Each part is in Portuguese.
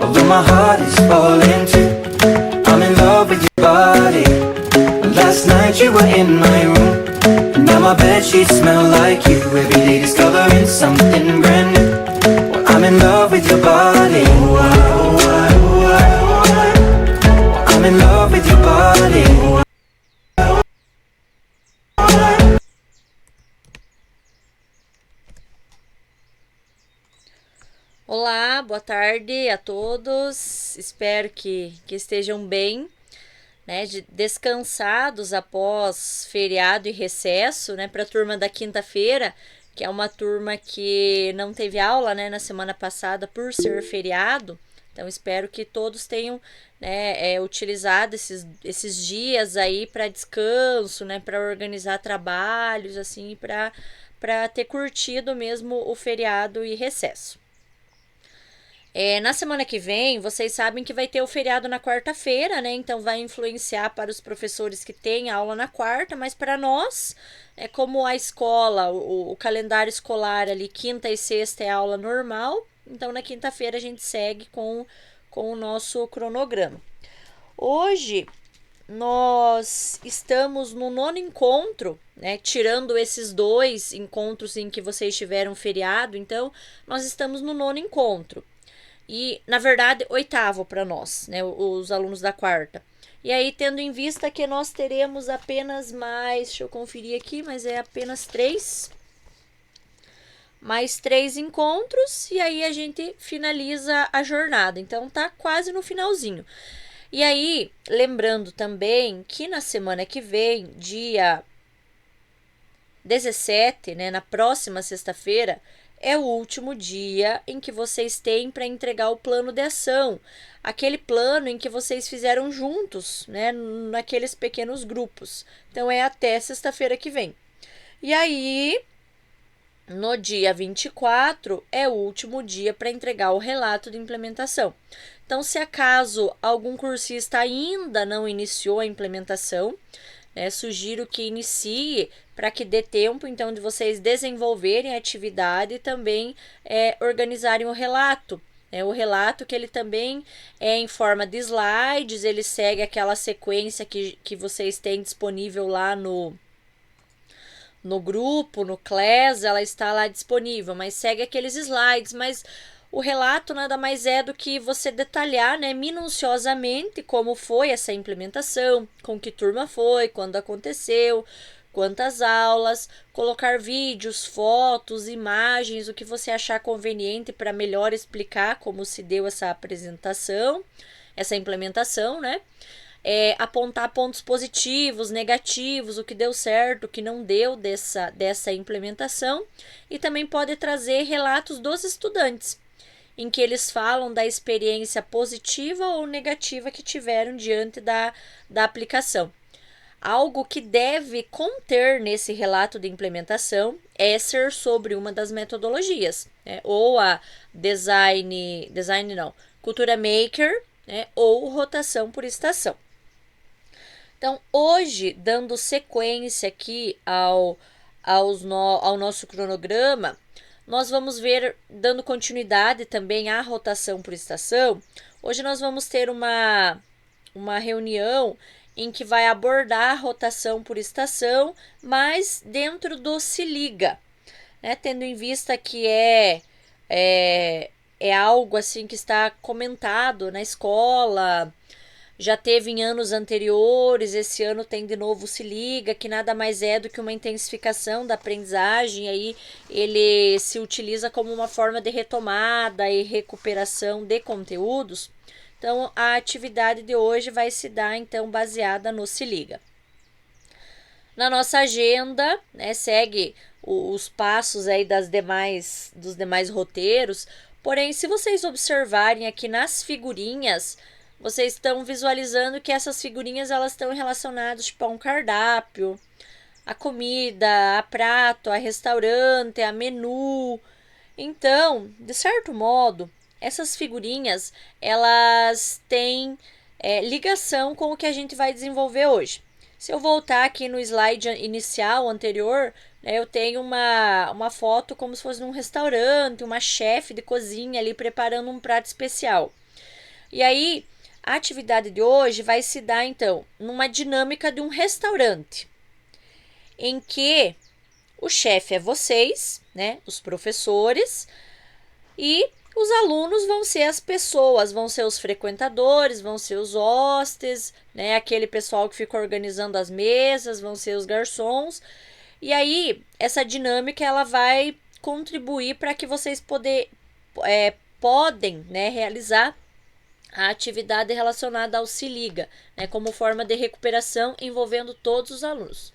although my heart is falling too. I'm in love with your body. Last night you were in my room, and now my bedsheets smell like you. Every day discovering something brand new. Well, I'm in love with your body. I'm in love with your body. Olá, boa tarde a todos. Espero que estejam bem, né, descansados após feriado e recesso, né, para a turma da quinta-feira, que é uma turma que não teve aula, né, na semana passada por ser feriado. Então, espero que todos tenham, né, utilizado esses dias aí para descanso, né, para organizar trabalhos, assim, para ter curtido mesmo o feriado e recesso. Na semana que vem, vocês sabem que vai ter o feriado na quarta-feira, né? Então vai influenciar para os professores que têm aula na quarta, mas para nós, como a escola, o calendário escolar ali, quinta e sexta é aula normal, então na quinta-feira a gente segue com o nosso cronograma. Hoje nós estamos no 9º encontro, né? Tirando esses 2 encontros em que vocês tiveram feriado, então nós estamos no 9º encontro. E, na verdade, 8º para nós, né, os alunos da quarta. E aí, tendo em vista que nós teremos apenas mais, deixa eu conferir aqui, mas é apenas 3. Mais 3 encontros, e aí a gente finaliza a jornada. Então, tá quase no finalzinho. E aí, lembrando também que na semana que vem, dia 17, né, na próxima sexta-feira, é o último dia em que vocês têm para entregar o plano de ação, aquele plano em que vocês fizeram juntos, né, naqueles pequenos grupos. Então é até sexta-feira que vem. E aí, no dia 24, é o último dia para entregar o relato de implementação. Então, se acaso algum cursista ainda não iniciou a implementação, sugiro que inicie para que dê tempo, então, de vocês desenvolverem a atividade e também organizarem o relato. O relato que ele também é em forma de slides, ele segue aquela sequência que vocês têm disponível lá no grupo, no Class, ela está lá disponível, mas segue aqueles slides, mas o relato nada mais é do que você detalhar, né, minuciosamente como foi essa implementação, com que turma foi, quando aconteceu, quantas aulas, colocar vídeos, fotos, imagens, o que você achar conveniente para melhor explicar como se deu essa apresentação, essa implementação, né? Apontar pontos positivos, negativos, o que deu certo, o que não deu dessa implementação, e também pode trazer relatos dos estudantes, em que eles falam da experiência positiva ou negativa que tiveram diante da aplicação. Algo que deve conter nesse relato de implementação é ser sobre uma das metodologias, né? Ou a Cultura Maker, né? Ou rotação por estação. Então, hoje, dando sequência aqui ao nosso cronograma, nós vamos ver, dando continuidade também à rotação por estação. Hoje nós vamos ter uma reunião em que vai abordar a rotação por estação, mas dentro do Se Liga, né? Tendo em vista que é algo assim que está comentado na escola, já teve em anos anteriores, esse ano tem de novo o Se Liga, que nada mais é do que uma intensificação da aprendizagem, aí ele se utiliza como uma forma de retomada e recuperação de conteúdos. Então, a atividade de hoje vai se dar, então, baseada no Se Liga. Na nossa agenda, né, segue os passos aí dos demais roteiros, porém, se vocês observarem aqui nas figurinhas, vocês estão visualizando que essas figurinhas elas estão relacionadas tipo, a um cardápio, a comida, a prato, a restaurante, a menu. Então, de certo modo, essas figurinhas elas têm ligação com o que a gente vai desenvolver hoje. Se eu voltar aqui no slide inicial, anterior, né, eu tenho uma foto como se fosse num restaurante, uma chefe de cozinha ali preparando um prato especial. E aí, a atividade de hoje vai se dar, então, numa dinâmica de um restaurante, em que o chefe é vocês, né, os professores, e os alunos vão ser as pessoas, vão ser os frequentadores, vão ser os hóspedes, né, aquele pessoal que fica organizando as mesas, vão ser os garçons. E aí, essa dinâmica ela vai contribuir para que vocês podem, né, realizar a atividade relacionada ao Se Liga, né, como forma de recuperação envolvendo todos os alunos.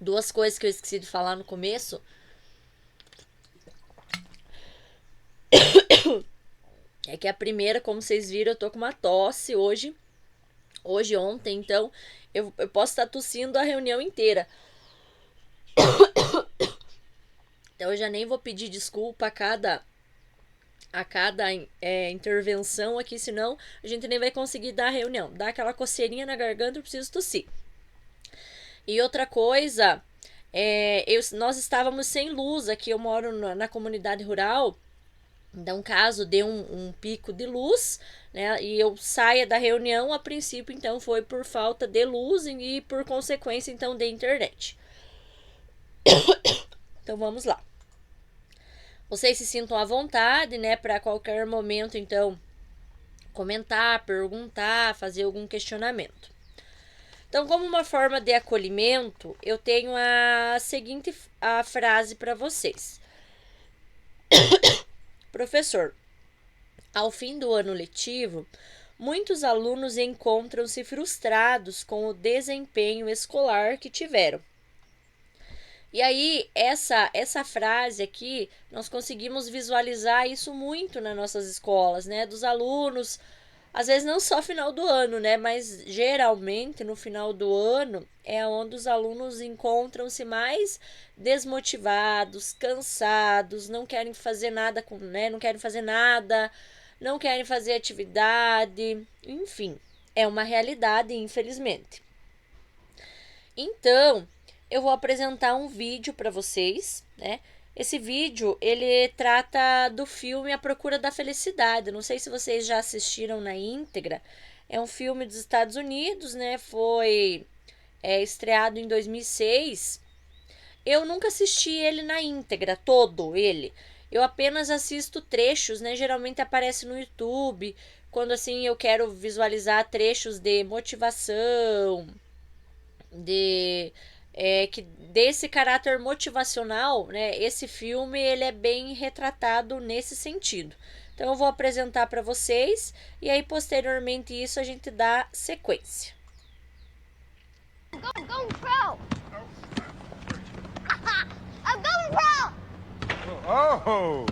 Duas coisas que eu esqueci de falar no começo. É que a primeira, como vocês viram, eu tô com uma tosse hoje, ontem, então eu posso estar tossindo a reunião inteira. Então eu já nem vou pedir desculpa a cada intervenção aqui, senão a gente nem vai conseguir dar a reunião. Dá aquela coceirinha na garganta, eu preciso tossir. E outra coisa, nós estávamos sem luz aqui, eu moro na comunidade rural. Então, caso dê um pico de luz, né, e eu saia da reunião, a princípio, então, foi por falta de luz e por consequência, então, de internet. Então, vamos lá. Vocês se sintam à vontade, né, para qualquer momento, então, comentar, perguntar, fazer algum questionamento. Então, como uma forma de acolhimento, eu tenho a seguinte frase para vocês. Professor, ao fim do ano letivo, muitos alunos encontram-se frustrados com o desempenho escolar que tiveram. E aí, essa frase aqui, nós conseguimos visualizar isso muito nas nossas escolas, né? Dos alunos, às vezes não só final do ano, né? Mas geralmente no final do ano é onde os alunos encontram-se mais desmotivados, cansados, não querem fazer nada, né? Não querem fazer nada, não querem fazer atividade, enfim, é uma realidade, infelizmente. Então, eu vou apresentar um vídeo para vocês, né? Esse vídeo, ele trata do filme A Procura da Felicidade. Não sei se vocês já assistiram na íntegra. É um filme dos Estados Unidos, né? Foi estreado em 2006. Eu nunca assisti ele na íntegra, todo ele. Eu apenas assisto trechos, né? Geralmente aparece no YouTube, quando assim eu quero visualizar trechos de motivação, que desse caráter motivacional, né? Esse filme ele é bem retratado nesse sentido. Então eu vou apresentar para vocês e aí posteriormente isso a gente dá sequência. I'm going pro. I'm going pro. Oh,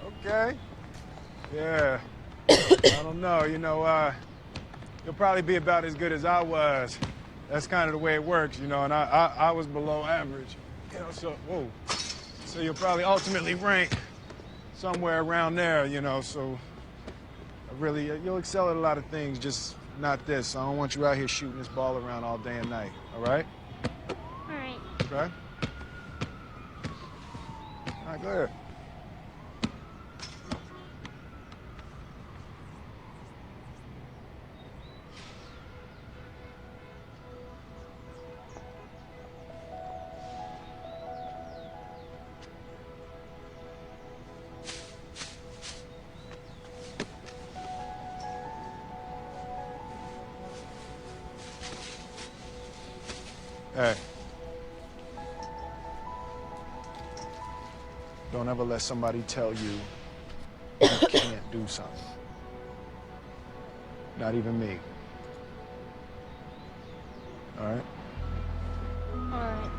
okay. Yeah. I don't know. You'll probably be about as good as I was. That's kind of the way it works, and I was below average. So you'll probably ultimately rank somewhere around there, so you'll excel at a lot of things, just not this. I don't want you out here shooting this ball around all day and night, all right? All right. Okay? All right, go ahead. Hey. Don't ever let somebody tell you you can't do something. Not even me. All right? All right.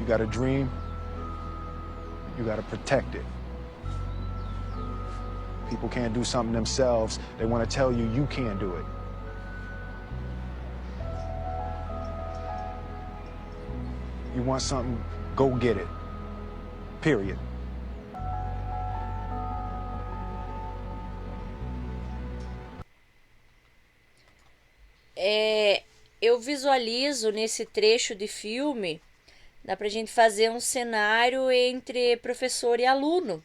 You got a dream, you got to protect it. People can't do something themselves. They want to tell you can't do it. You want something, go get it. Period. Eu visualizo nesse trecho de filme, dá pra gente fazer um cenário entre professor e aluno,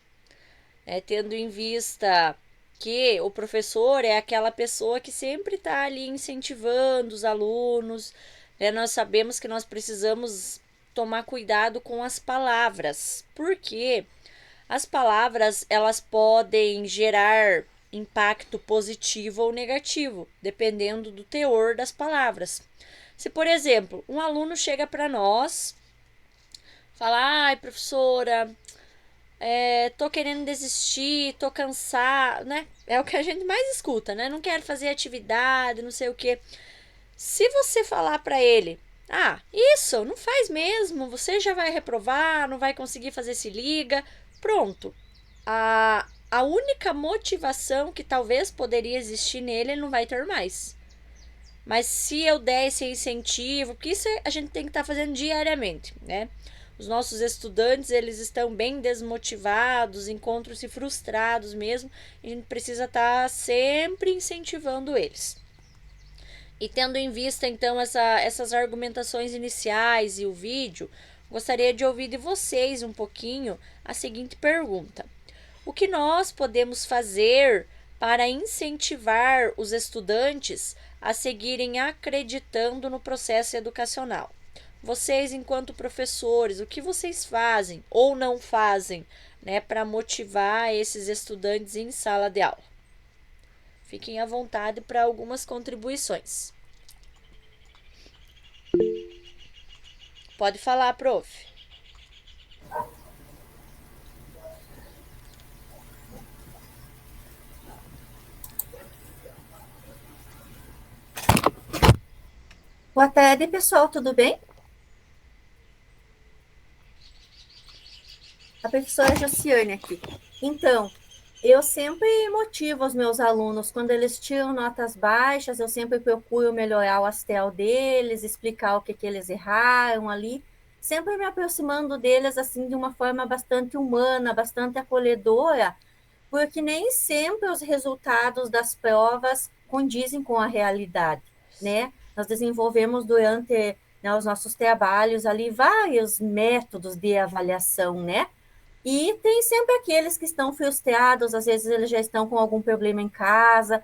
Tendo em vista que o professor é aquela pessoa que sempre está ali incentivando os alunos, né? Nós sabemos que nós precisamos tomar cuidado com as palavras, porque as palavras elas podem gerar impacto positivo ou negativo, dependendo do teor das palavras. Se, por exemplo, um aluno chega para nós, fala: ai, professora, tô querendo desistir, tô cansado, né? É o que a gente mais escuta, né? Não quero fazer atividade, não sei o quê. Se você falar para ele: ah, isso, não faz mesmo, você já vai reprovar, não vai conseguir fazer se liga, pronto. A única motivação que talvez poderia existir nele, ele não vai ter mais. Mas se eu der esse incentivo, porque isso a gente tem que estar fazendo diariamente, né? Os nossos estudantes, eles estão bem desmotivados, encontram-se frustrados mesmo, e a gente precisa estar sempre incentivando eles. E tendo em vista, então, essas argumentações iniciais e o vídeo, gostaria de ouvir de vocês um pouquinho a seguinte pergunta: o que nós podemos fazer para incentivar os estudantes a seguirem acreditando no processo educacional? Vocês, enquanto professores, o que vocês fazem ou não fazem, né, para motivar esses estudantes em sala de aula? Fiquem à vontade para algumas contribuições. Pode falar, prof. Boa tarde, pessoal, tudo bem? A professora Josiane aqui. Então, eu sempre motivo os meus alunos, quando eles tiram notas baixas, eu sempre procuro melhorar o ASTEL deles, explicar o que eles erraram ali, sempre me aproximando deles assim de uma forma bastante humana, bastante acolhedora, porque nem sempre os resultados das provas condizem com a realidade, né? Nós desenvolvemos durante, né, os nossos trabalhos ali vários métodos de avaliação, né? E tem sempre aqueles que estão frustrados, às vezes eles já estão com algum problema em casa,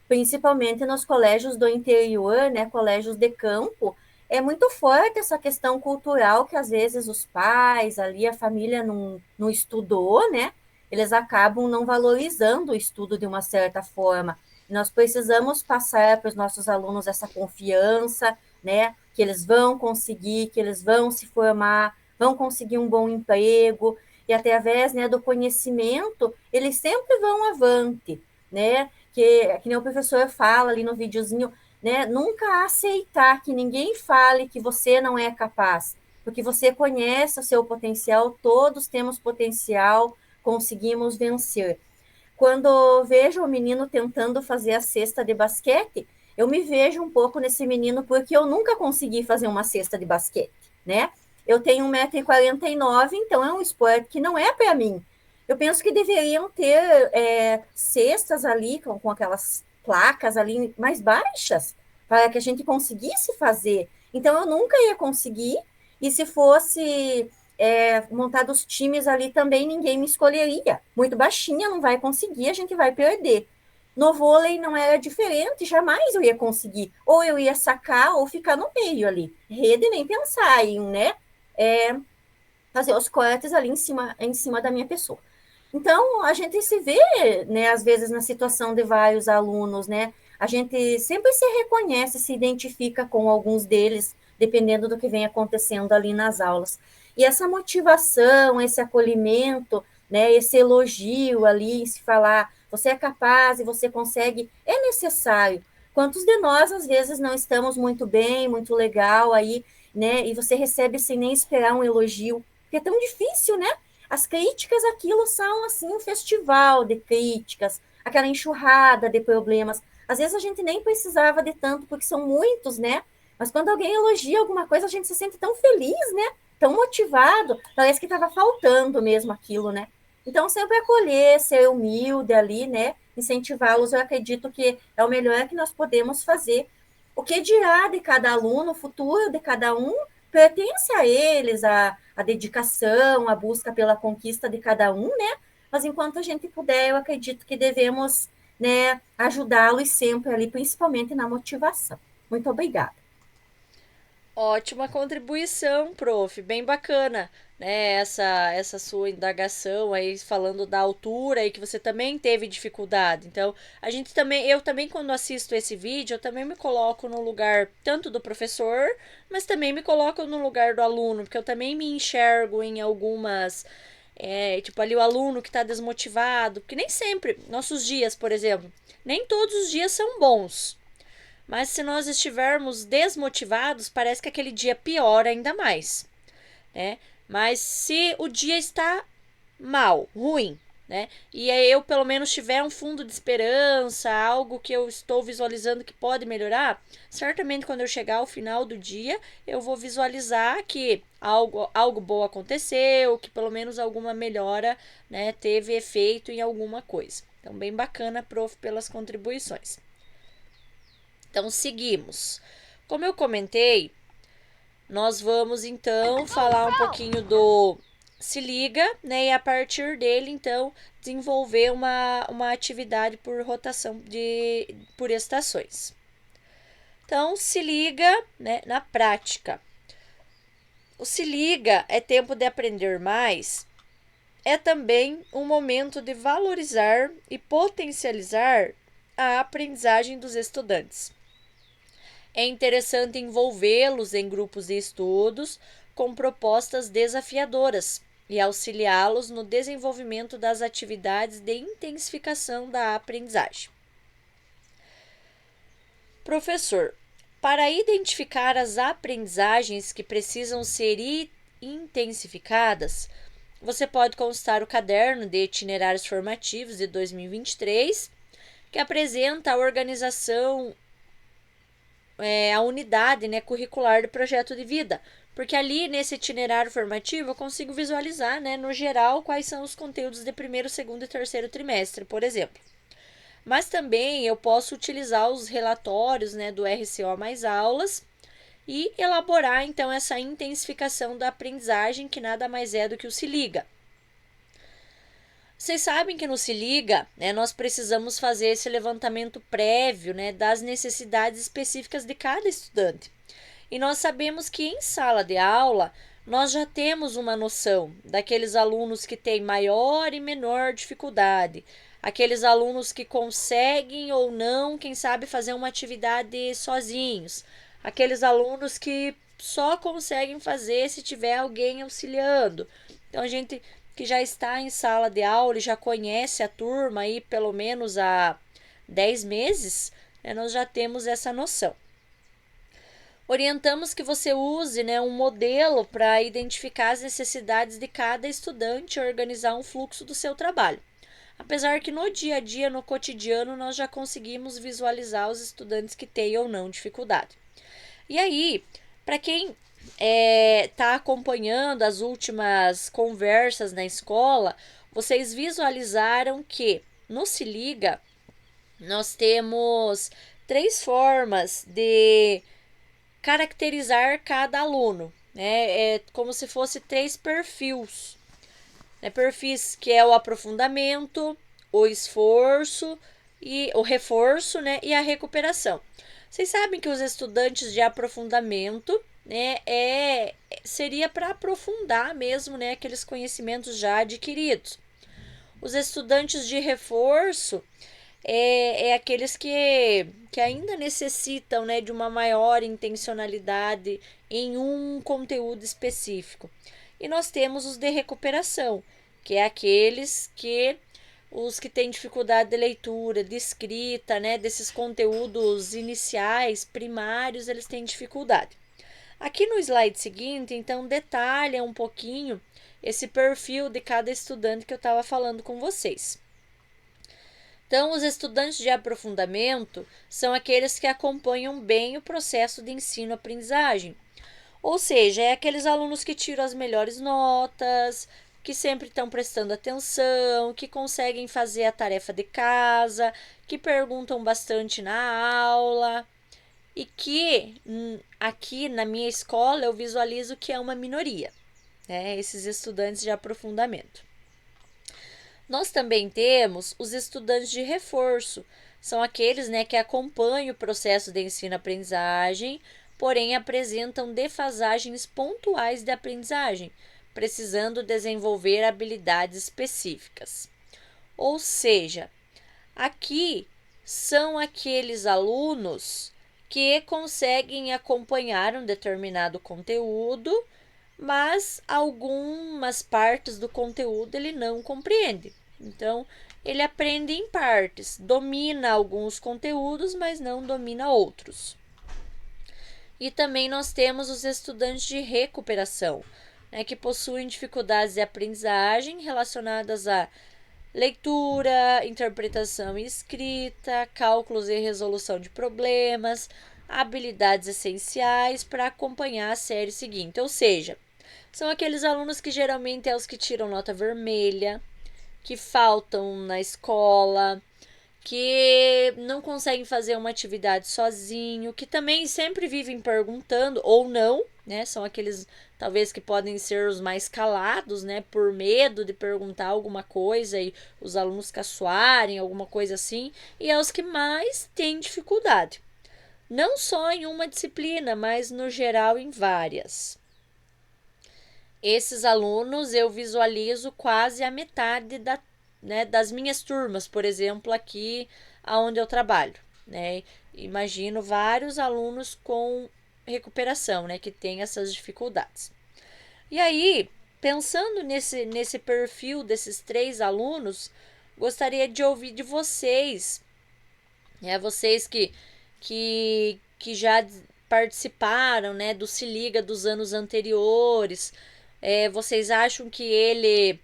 principalmente nos colégios do interior, né, colégios de campo, é muito forte essa questão cultural que às vezes os pais, ali a família não estudou, né? Eles acabam não valorizando o estudo de uma certa forma. Nós precisamos passar para os nossos alunos essa confiança, né? Que eles vão conseguir, que eles vão se formar, vão conseguir um bom emprego, e através, né, do conhecimento, eles sempre vão avante, né? Que nem o professor fala ali no videozinho, né? Nunca aceitar que ninguém fale que você não é capaz, porque você conhece o seu potencial, todos temos potencial, conseguimos vencer. Quando vejo o menino tentando fazer a cesta de basquete, eu me vejo um pouco nesse menino, porque eu nunca consegui fazer uma cesta de basquete, né? Eu tenho 1,49 m, então é um esporte que não é para mim. Eu penso que deveriam ter cestas ali, com aquelas placas ali mais baixas, para que a gente conseguisse fazer. Então, eu nunca ia conseguir, e se fosse montados times ali também, ninguém me escolheria. Muito baixinha, não vai conseguir, a gente vai perder. No vôlei não era diferente, jamais eu ia conseguir. Ou eu ia sacar, ou ficar no meio ali. Rede nem pensar em, né? Fazer os cortes ali em cima da minha pessoa. Então, a gente se vê, né, às vezes, na situação de vários alunos, né? A gente sempre se reconhece, se identifica com alguns deles, dependendo do que vem acontecendo ali nas aulas. E essa motivação, esse acolhimento, né, esse elogio ali, se falar, você é capaz e você consegue, é necessário. Quantos de nós, às vezes, não estamos muito bem, muito legal aí, né? E você recebe sem nem esperar um elogio, porque é tão difícil, né? As críticas, aquilo são, assim, um festival de críticas, aquela enxurrada de problemas. Às vezes a gente nem precisava de tanto, porque são muitos, né? Mas quando alguém elogia alguma coisa, a gente se sente tão feliz, né? Tão motivado, parece que estava faltando mesmo aquilo, né? Então, sempre acolher, ser humilde ali, né? Incentivá-los, eu acredito que é o melhor que nós podemos fazer. O que dirá de cada aluno, o futuro de cada um, pertence a eles, a dedicação, a busca pela conquista de cada um, né? mas enquanto a gente puder, eu acredito que devemos, né, ajudá-los sempre ali, principalmente na motivação. Muito obrigada. Ótima contribuição, prof. Bem bacana, né? Essa sua indagação aí falando da altura e que você também teve dificuldade. Então, eu também quando assisto esse vídeo, eu também me coloco no lugar tanto do professor, mas também me coloco no lugar do aluno, porque eu também me enxergo em algumas tipo ali o aluno que está desmotivado, porque nem sempre, nossos dias, por exemplo, nem todos os dias são bons. Mas se nós estivermos desmotivados, parece que aquele dia piora ainda mais, né? Mas se o dia está mal, ruim, né? E aí eu pelo menos tiver um fundo de esperança, algo que eu estou visualizando que pode melhorar, certamente quando eu chegar ao final do dia, eu vou visualizar que algo bom aconteceu, que pelo menos alguma melhora, né, teve efeito em alguma coisa. Então, bem bacana, prof, pelas contribuições. Então, seguimos. Como eu comentei, nós vamos então falar um pouquinho do Se Liga, né? E a partir dele, então, desenvolver uma atividade por rotação por estações. Então, se liga, né, na prática. O Se Liga é tempo de aprender mais. É também um momento de valorizar e potencializar a aprendizagem dos estudantes. É interessante envolvê-los em grupos de estudos com propostas desafiadoras e auxiliá-los no desenvolvimento das atividades de intensificação da aprendizagem. Professor, para identificar as aprendizagens que precisam ser intensificadas, você pode consultar o caderno de itinerários formativos de 2023, que apresenta a organização a unidade, né, curricular do projeto de vida, porque ali nesse itinerário formativo eu consigo visualizar, né, no geral, quais são os conteúdos de primeiro, segundo e terceiro trimestre, por exemplo. Mas também eu posso utilizar os relatórios, né, do RCO mais aulas e elaborar então essa intensificação da aprendizagem, que nada mais é do que o Se Liga. Vocês sabem que no Se Liga, né, nós precisamos fazer esse levantamento prévio, né, das necessidades específicas de cada estudante. E nós sabemos que em sala de aula, nós já temos uma noção daqueles alunos que têm maior e menor dificuldade, aqueles alunos que conseguem ou não, quem sabe, fazer uma atividade sozinhos, aqueles alunos que só conseguem fazer se tiver alguém auxiliando. Então, a gente que já está em sala de aula e já conhece a turma aí pelo menos há 10 meses, né, nós já temos essa noção. Orientamos que você use, né, um modelo para identificar as necessidades de cada estudante e organizar um fluxo do seu trabalho. Apesar que no dia a dia, no cotidiano, nós já conseguimos visualizar os estudantes que têm ou não dificuldade. E aí, para quem está acompanhando as últimas conversas na escola, vocês visualizaram que no Se Liga nós temos 3 formas de caracterizar cada aluno, né? É como se fosse 3 perfis, né? Perfis que é o aprofundamento, o esforço e o reforço, né? E a recuperação. Vocês sabem que os estudantes de aprofundamento, né, seria para aprofundar mesmo, né, aqueles conhecimentos já adquiridos. Os estudantes de reforço é aqueles que ainda necessitam, né, de uma maior intencionalidade em um conteúdo específico. E nós temos os de recuperação, que é aqueles que os que têm dificuldade de leitura, de escrita, né, desses conteúdos iniciais, primários, eles têm dificuldade. Aqui no slide seguinte, então, detalha um pouquinho esse perfil de cada estudante que eu estava falando com vocês. Então, os estudantes de aprofundamento são aqueles que acompanham bem o processo de ensino-aprendizagem. Ou seja, é aqueles alunos que tiram as melhores notas, que sempre estão prestando atenção, que conseguem fazer a tarefa de casa, que perguntam bastante na aula e que aqui na minha escola eu visualizo que é uma minoria, né? Esses estudantes de aprofundamento. Nós também temos os estudantes de reforço, são aqueles, né, que acompanham o processo de ensino-aprendizagem, porém apresentam defasagens pontuais de aprendizagem, precisando desenvolver habilidades específicas. Ou seja, aqui são aqueles alunos que conseguem acompanhar um determinado conteúdo, mas algumas partes do conteúdo ele não compreende. Então, ele aprende em partes, domina alguns conteúdos, mas não domina outros. E também nós temos os estudantes de recuperação, né, que possuem dificuldades de aprendizagem relacionadas a leitura, interpretação e escrita, cálculos e resolução de problemas, habilidades essenciais para acompanhar a série seguinte. Ou seja, são aqueles alunos que geralmente é os que tiram nota vermelha, que faltam na escola, que não conseguem fazer uma atividade sozinho, que também sempre vivem perguntando ou não, né? São aqueles talvez que podem ser os mais calados, né? Por medo de perguntar alguma coisa e os alunos caçoarem, alguma coisa assim, e é os que mais têm dificuldade. Não só em uma disciplina, mas no geral em várias. Esses alunos eu visualizo quase a metade das minhas turmas, por exemplo, aqui onde eu trabalho, né? Imagino vários alunos com recuperação, né, que tem essas dificuldades. E aí, pensando nesse perfil desses 3 alunos, gostaria de ouvir de vocês, né, vocês que já participaram, né, do Se Liga dos anos anteriores. Vocês acham que ele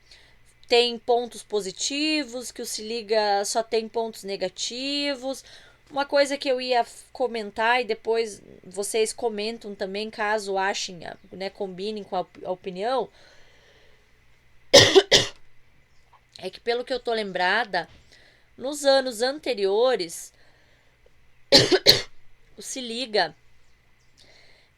tem pontos positivos, que o Se Liga só tem pontos negativos? Uma coisa que eu ia comentar e depois vocês comentam também, caso achem, né, combinem com a opinião, é que pelo que eu tô lembrada, nos anos anteriores, o Se Liga,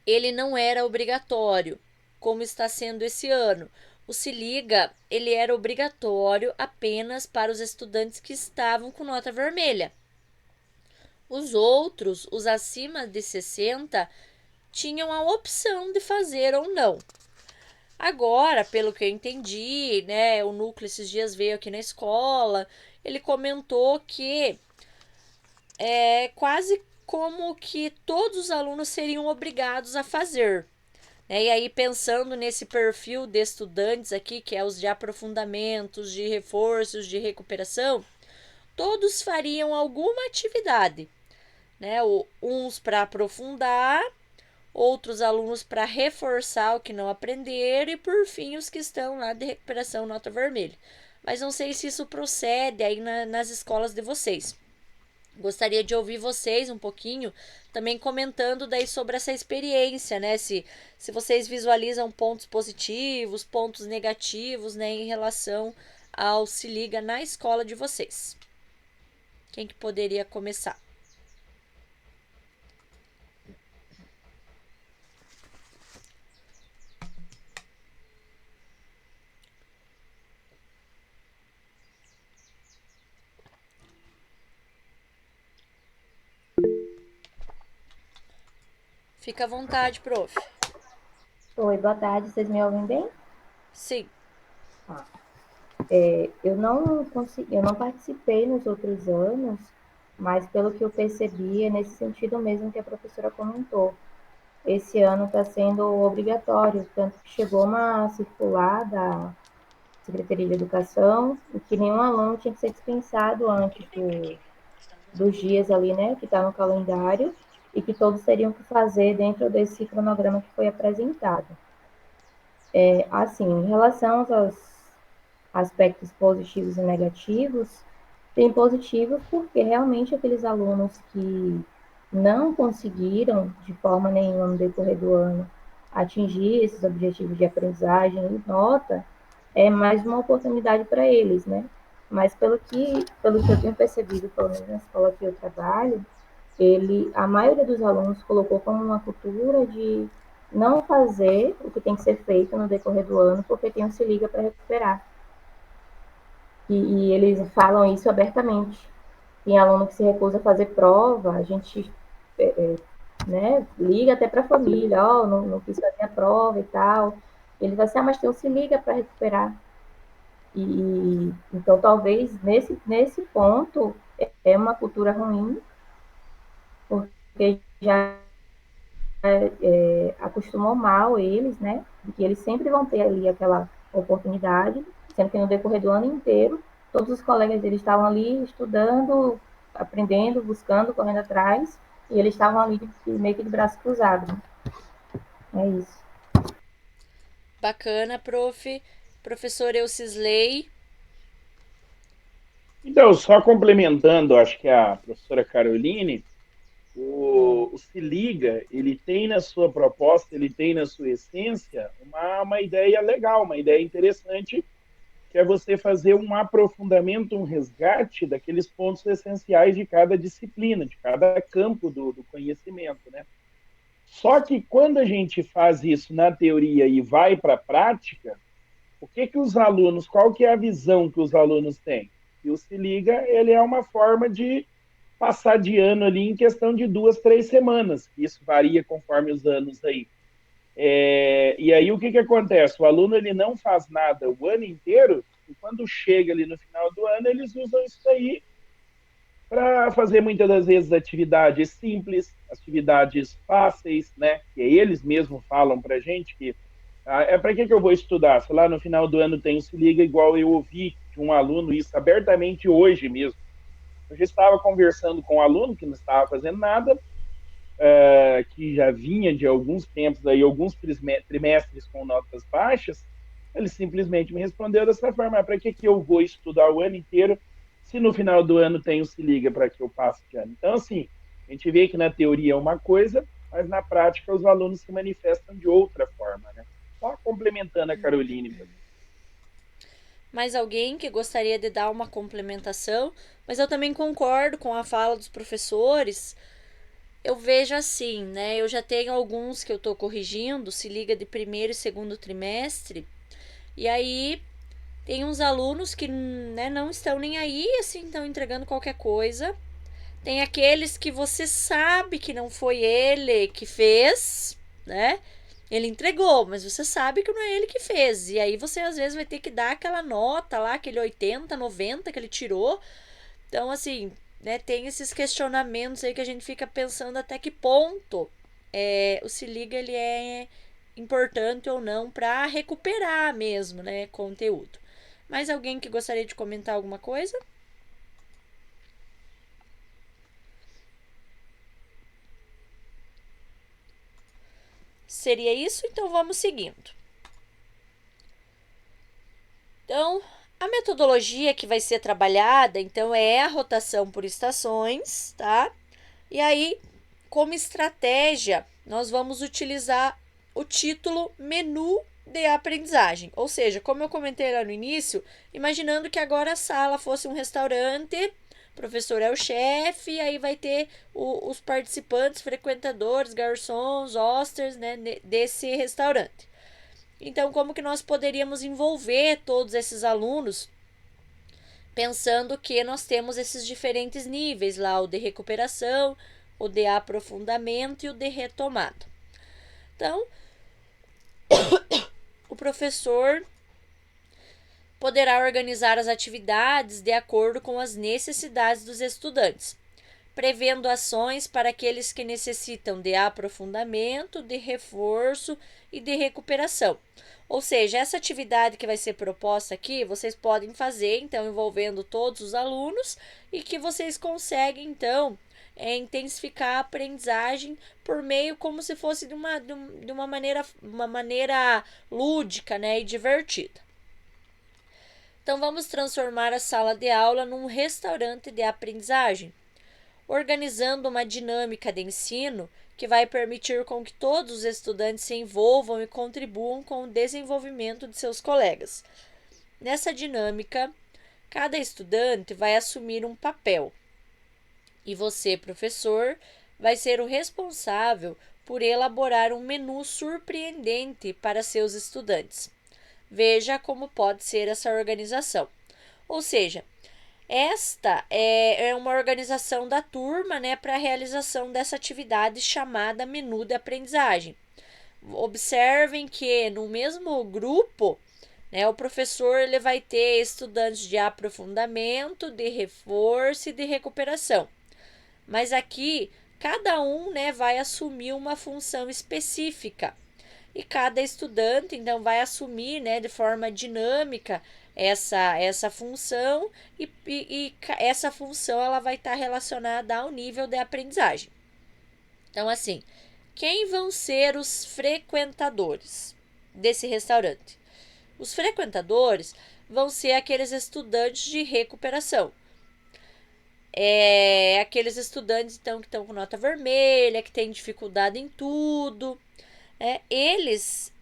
ele não era obrigatório, como está sendo esse ano. O Se Liga, ele era obrigatório apenas para os estudantes que estavam com nota vermelha. Os outros, os acima de 60, tinham a opção de fazer ou não. Agora, pelo que eu entendi, né, o núcleo esses dias veio aqui na escola, ele comentou que é quase como que todos os alunos seriam obrigados a fazer. E aí, pensando nesse perfil de estudantes aqui, que é os de aprofundamentos, de reforços, de recuperação, todos fariam alguma atividade, né? Uns para aprofundar, outros alunos para reforçar o que não aprenderam e, por fim, os que estão lá de recuperação nota vermelha. Mas não sei se isso procede aí nas escolas de vocês. Gostaria de ouvir vocês um pouquinho também comentando daí sobre essa experiência, né? Se vocês visualizam pontos positivos, pontos negativos, né, em relação ao Se Liga na escola de vocês. Quem que poderia começar? Fica à vontade, prof. Oi, boa tarde, vocês me ouvem bem? Sim. Eu não participei nos outros anos, mas pelo que eu percebi, é nesse sentido mesmo que a professora comentou. Esse ano está sendo obrigatório, tanto que chegou uma circular da Secretaria de Educação e que nenhum aluno tinha que ser dispensado antes dos dias ali, né, que está no calendário, e que todos teriam que fazer dentro desse cronograma que foi apresentado. Assim, em relação aos aspectos positivos e negativos, tem positivos porque realmente aqueles alunos que não conseguiram de forma nenhuma no decorrer do ano atingir esses objetivos de aprendizagem e nota, é mais uma oportunidade para eles, né? Mas pelo que eu tenho percebido, pelo menos na escola que eu trabalho, a maioria dos alunos colocou como uma cultura de não fazer o que tem que ser feito no decorrer do ano, porque tem um Se Liga para recuperar. e eles falam isso abertamente. Tem aluno que se recusa a fazer prova, a gente né, liga até para a família, ó, não quis fazer a prova e tal. Ele vai assim, mas tem um se liga para recuperar. Então talvez nesse ponto é uma cultura ruim, porque já acostumou mal eles, né? De que eles sempre vão ter ali aquela oportunidade, sendo que no decorrer do ano inteiro, todos os colegas deles estavam ali estudando, aprendendo, buscando, correndo atrás, e eles estavam ali meio que de braço cruzado. É isso. Bacana, prof. Professor Eucisley. Então, só complementando, acho que a professora Caroline, o Se Liga, ele tem na sua proposta, ele tem na sua essência uma ideia legal, uma ideia interessante, que é você fazer um aprofundamento, um resgate daqueles pontos essenciais de cada disciplina, de cada campo do conhecimento, né? Só que quando a gente faz isso na teoria e vai para a prática, o que os alunos, qual que é a visão que os alunos têm? E o Se Liga, ele é uma forma de passar de ano ali em questão de 2, 3 semanas. Isso varia conforme os anos aí. E aí o que acontece? O aluno ele não faz nada o ano inteiro, e quando chega ali no final do ano, eles usam isso aí para fazer muitas das vezes atividades simples, atividades fáceis, né? Que eles mesmos falam para a gente que para que eu vou estudar? Se lá no final do ano tem o Se Liga, igual eu ouvi de um aluno isso abertamente hoje mesmo. Eu já estava conversando com um aluno que não estava fazendo nada, que já vinha de alguns tempos, aí, alguns trimestres com notas baixas. Ele simplesmente me respondeu dessa forma: para que eu vou estudar o ano inteiro se no final do ano tem o Se Liga para que eu passe de ano? Então, assim, a gente vê que na teoria é uma coisa, mas na prática os alunos se manifestam de outra forma, né? Só complementando a Caroline mesmo. Mais alguém que gostaria de dar uma complementação? Mas eu também concordo com a fala dos professores. Eu vejo assim, né? Eu já tenho alguns que eu tô corrigindo, Se Liga de primeiro e segundo trimestre. E aí tem uns alunos que, né, não estão nem aí, assim, estão entregando qualquer coisa. Tem aqueles que você sabe que não foi ele que fez, né? Ele entregou, mas você sabe que não é ele que fez. E aí você às vezes vai ter que dar aquela nota lá, aquele 80, 90 que ele tirou. Então, assim, né, tem esses questionamentos aí que a gente fica pensando até que ponto o Se Liga ele é importante ou não para recuperar mesmo, né, conteúdo. Mais alguém que gostaria de comentar alguma coisa? Seria isso? Então vamos seguindo. Então, a metodologia que vai ser trabalhada, então, é a rotação por estações, tá? E aí, como estratégia, nós vamos utilizar o título menu de aprendizagem. Ou seja, como eu comentei lá no início, imaginando que agora a sala fosse um restaurante, o professor é o chefe, e aí vai ter os participantes, frequentadores, garçons, hosters, né, desse restaurante. Então, como que nós poderíamos envolver todos esses alunos, pensando que nós temos esses diferentes níveis lá, o de recuperação, o de aprofundamento e o de retomada. Então, o professor poderá organizar as atividades de acordo com as necessidades dos estudantes, prevendo ações para aqueles que necessitam de aprofundamento, de reforço e de recuperação. Ou seja, essa atividade que vai ser proposta aqui, vocês podem fazer, então, envolvendo todos os alunos, e que vocês conseguem, então, intensificar a aprendizagem por meio como se fosse de uma maneira lúdica, né, e divertida. Então, vamos transformar a sala de aula num restaurante de aprendizagem, organizando uma dinâmica de ensino que vai permitir com que todos os estudantes se envolvam e contribuam com o desenvolvimento de seus colegas. Nessa dinâmica, cada estudante vai assumir um papel e você, professor, vai ser o responsável por elaborar um menu surpreendente para seus estudantes. Veja como pode ser essa organização. Ou seja, esta é uma organização da turma, né, para a realização dessa atividade chamada menu de aprendizagem. Observem que no mesmo grupo, né, o professor ele vai ter estudantes de aprofundamento, de reforço e de recuperação. Mas aqui, cada um, né, vai assumir uma função específica. E cada estudante, então, vai assumir, né, de forma dinâmica essa função e essa função ela vai estar relacionada ao nível de aprendizagem. Então, assim, quem vão ser os frequentadores desse restaurante? Os frequentadores vão ser aqueles estudantes de recuperação. Aqueles estudantes, então, que estão com nota vermelha, que têm dificuldade em tudo. Eles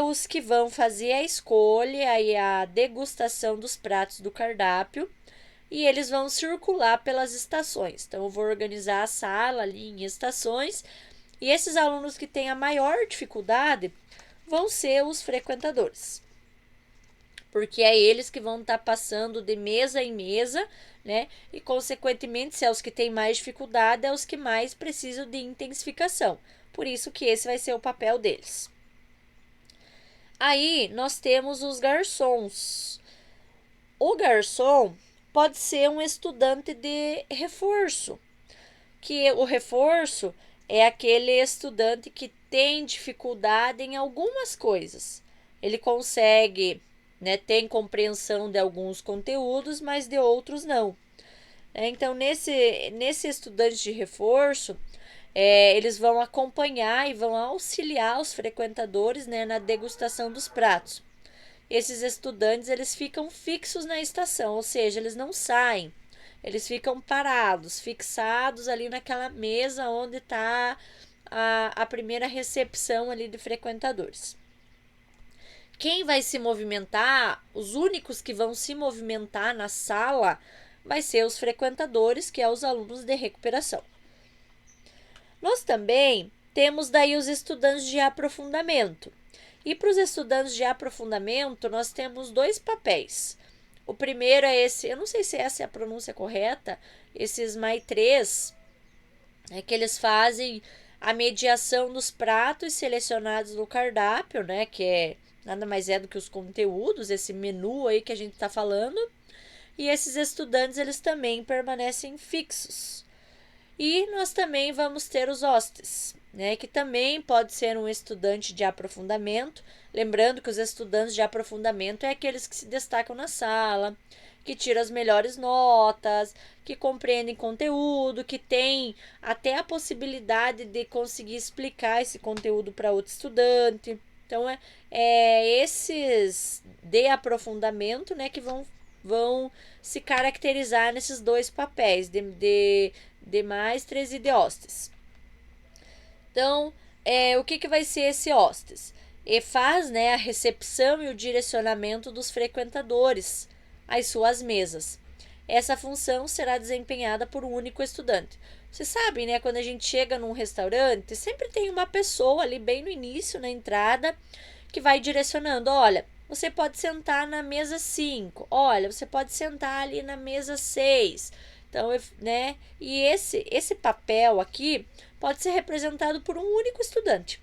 os que vão fazer a escolha e a degustação dos pratos do cardápio e eles vão circular pelas estações. Então, eu vou organizar a sala ali em estações e esses alunos que têm a maior dificuldade vão ser os frequentadores, porque é eles que vão estar passando de mesa em mesa, né? E, consequentemente, se é os que têm mais dificuldade, é os que mais precisam de intensificação. Por isso que esse vai ser o papel deles. Aí, nós temos os garçons. O garçom pode ser um estudante de reforço, que o reforço é aquele estudante que tem dificuldade em algumas coisas. Ele consegue, né, tem compreensão de alguns conteúdos, mas de outros não. Então, nesse estudante de reforço, eles vão acompanhar e vão auxiliar os frequentadores, né, na degustação dos pratos. Esses estudantes eles ficam fixos na estação, ou seja, eles não saem. Eles ficam parados, fixados ali naquela mesa onde está a primeira recepção ali de frequentadores. Quem vai se movimentar, os únicos que vão se movimentar na sala, vai ser os frequentadores, que é os alunos de recuperação. Nós também temos daí os estudantes de aprofundamento. E para os estudantes de aprofundamento, nós temos dois papéis. O primeiro é esse, eu não sei se essa é a pronúncia correta, esses MAI 3, que eles fazem a mediação dos pratos selecionados no cardápio, né, que nada mais é do que os conteúdos, esse menu aí que a gente está falando. E esses estudantes, eles também permanecem fixos. E nós também vamos ter os hostes, né, que também pode ser um estudante de aprofundamento. Lembrando que os estudantes de aprofundamento é aqueles que se destacam na sala, que tiram as melhores notas, que compreendem conteúdo, que têm até a possibilidade de conseguir explicar esse conteúdo para outro estudante. Então, esses de aprofundamento, né, que vão se caracterizar nesses dois papéis, de mestres e de hostes. Então, o que vai ser esse hostes? E faz, né, a recepção e o direcionamento dos frequentadores às suas mesas. Essa função será desempenhada por um único estudante. Vocês sabem, né, quando a gente chega num restaurante, sempre tem uma pessoa ali bem no início, na entrada, que vai direcionando, olha, você pode sentar na mesa 5, olha, você pode sentar ali na mesa 6. Então, né, e esse papel aqui pode ser representado por um único estudante,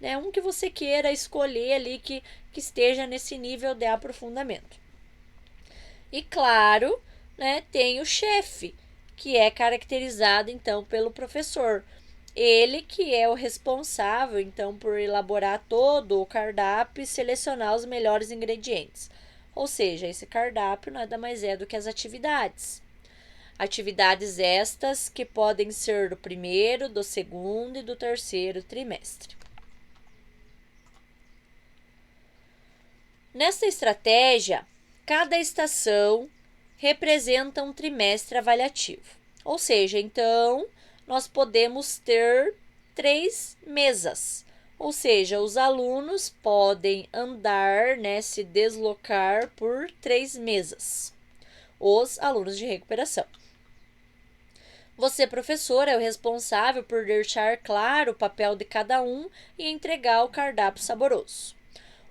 né, um que você queira escolher ali que esteja nesse nível de aprofundamento. E claro, né, tem o chefe, que é caracterizado então pelo professor. Ele que é o responsável então por elaborar todo o cardápio e selecionar os melhores ingredientes. Ou seja, esse cardápio nada mais é do que as atividades. Atividades estas que podem ser do primeiro, do segundo e do terceiro trimestre. Nesta estratégia, cada estação representa um trimestre avaliativo. Ou seja, então, nós podemos ter 3 mesas. Ou seja, os alunos podem andar, né, se deslocar por 3 mesas. Os alunos de recuperação. Você, professor, é o responsável por deixar claro o papel de cada um e entregar o cardápio saboroso.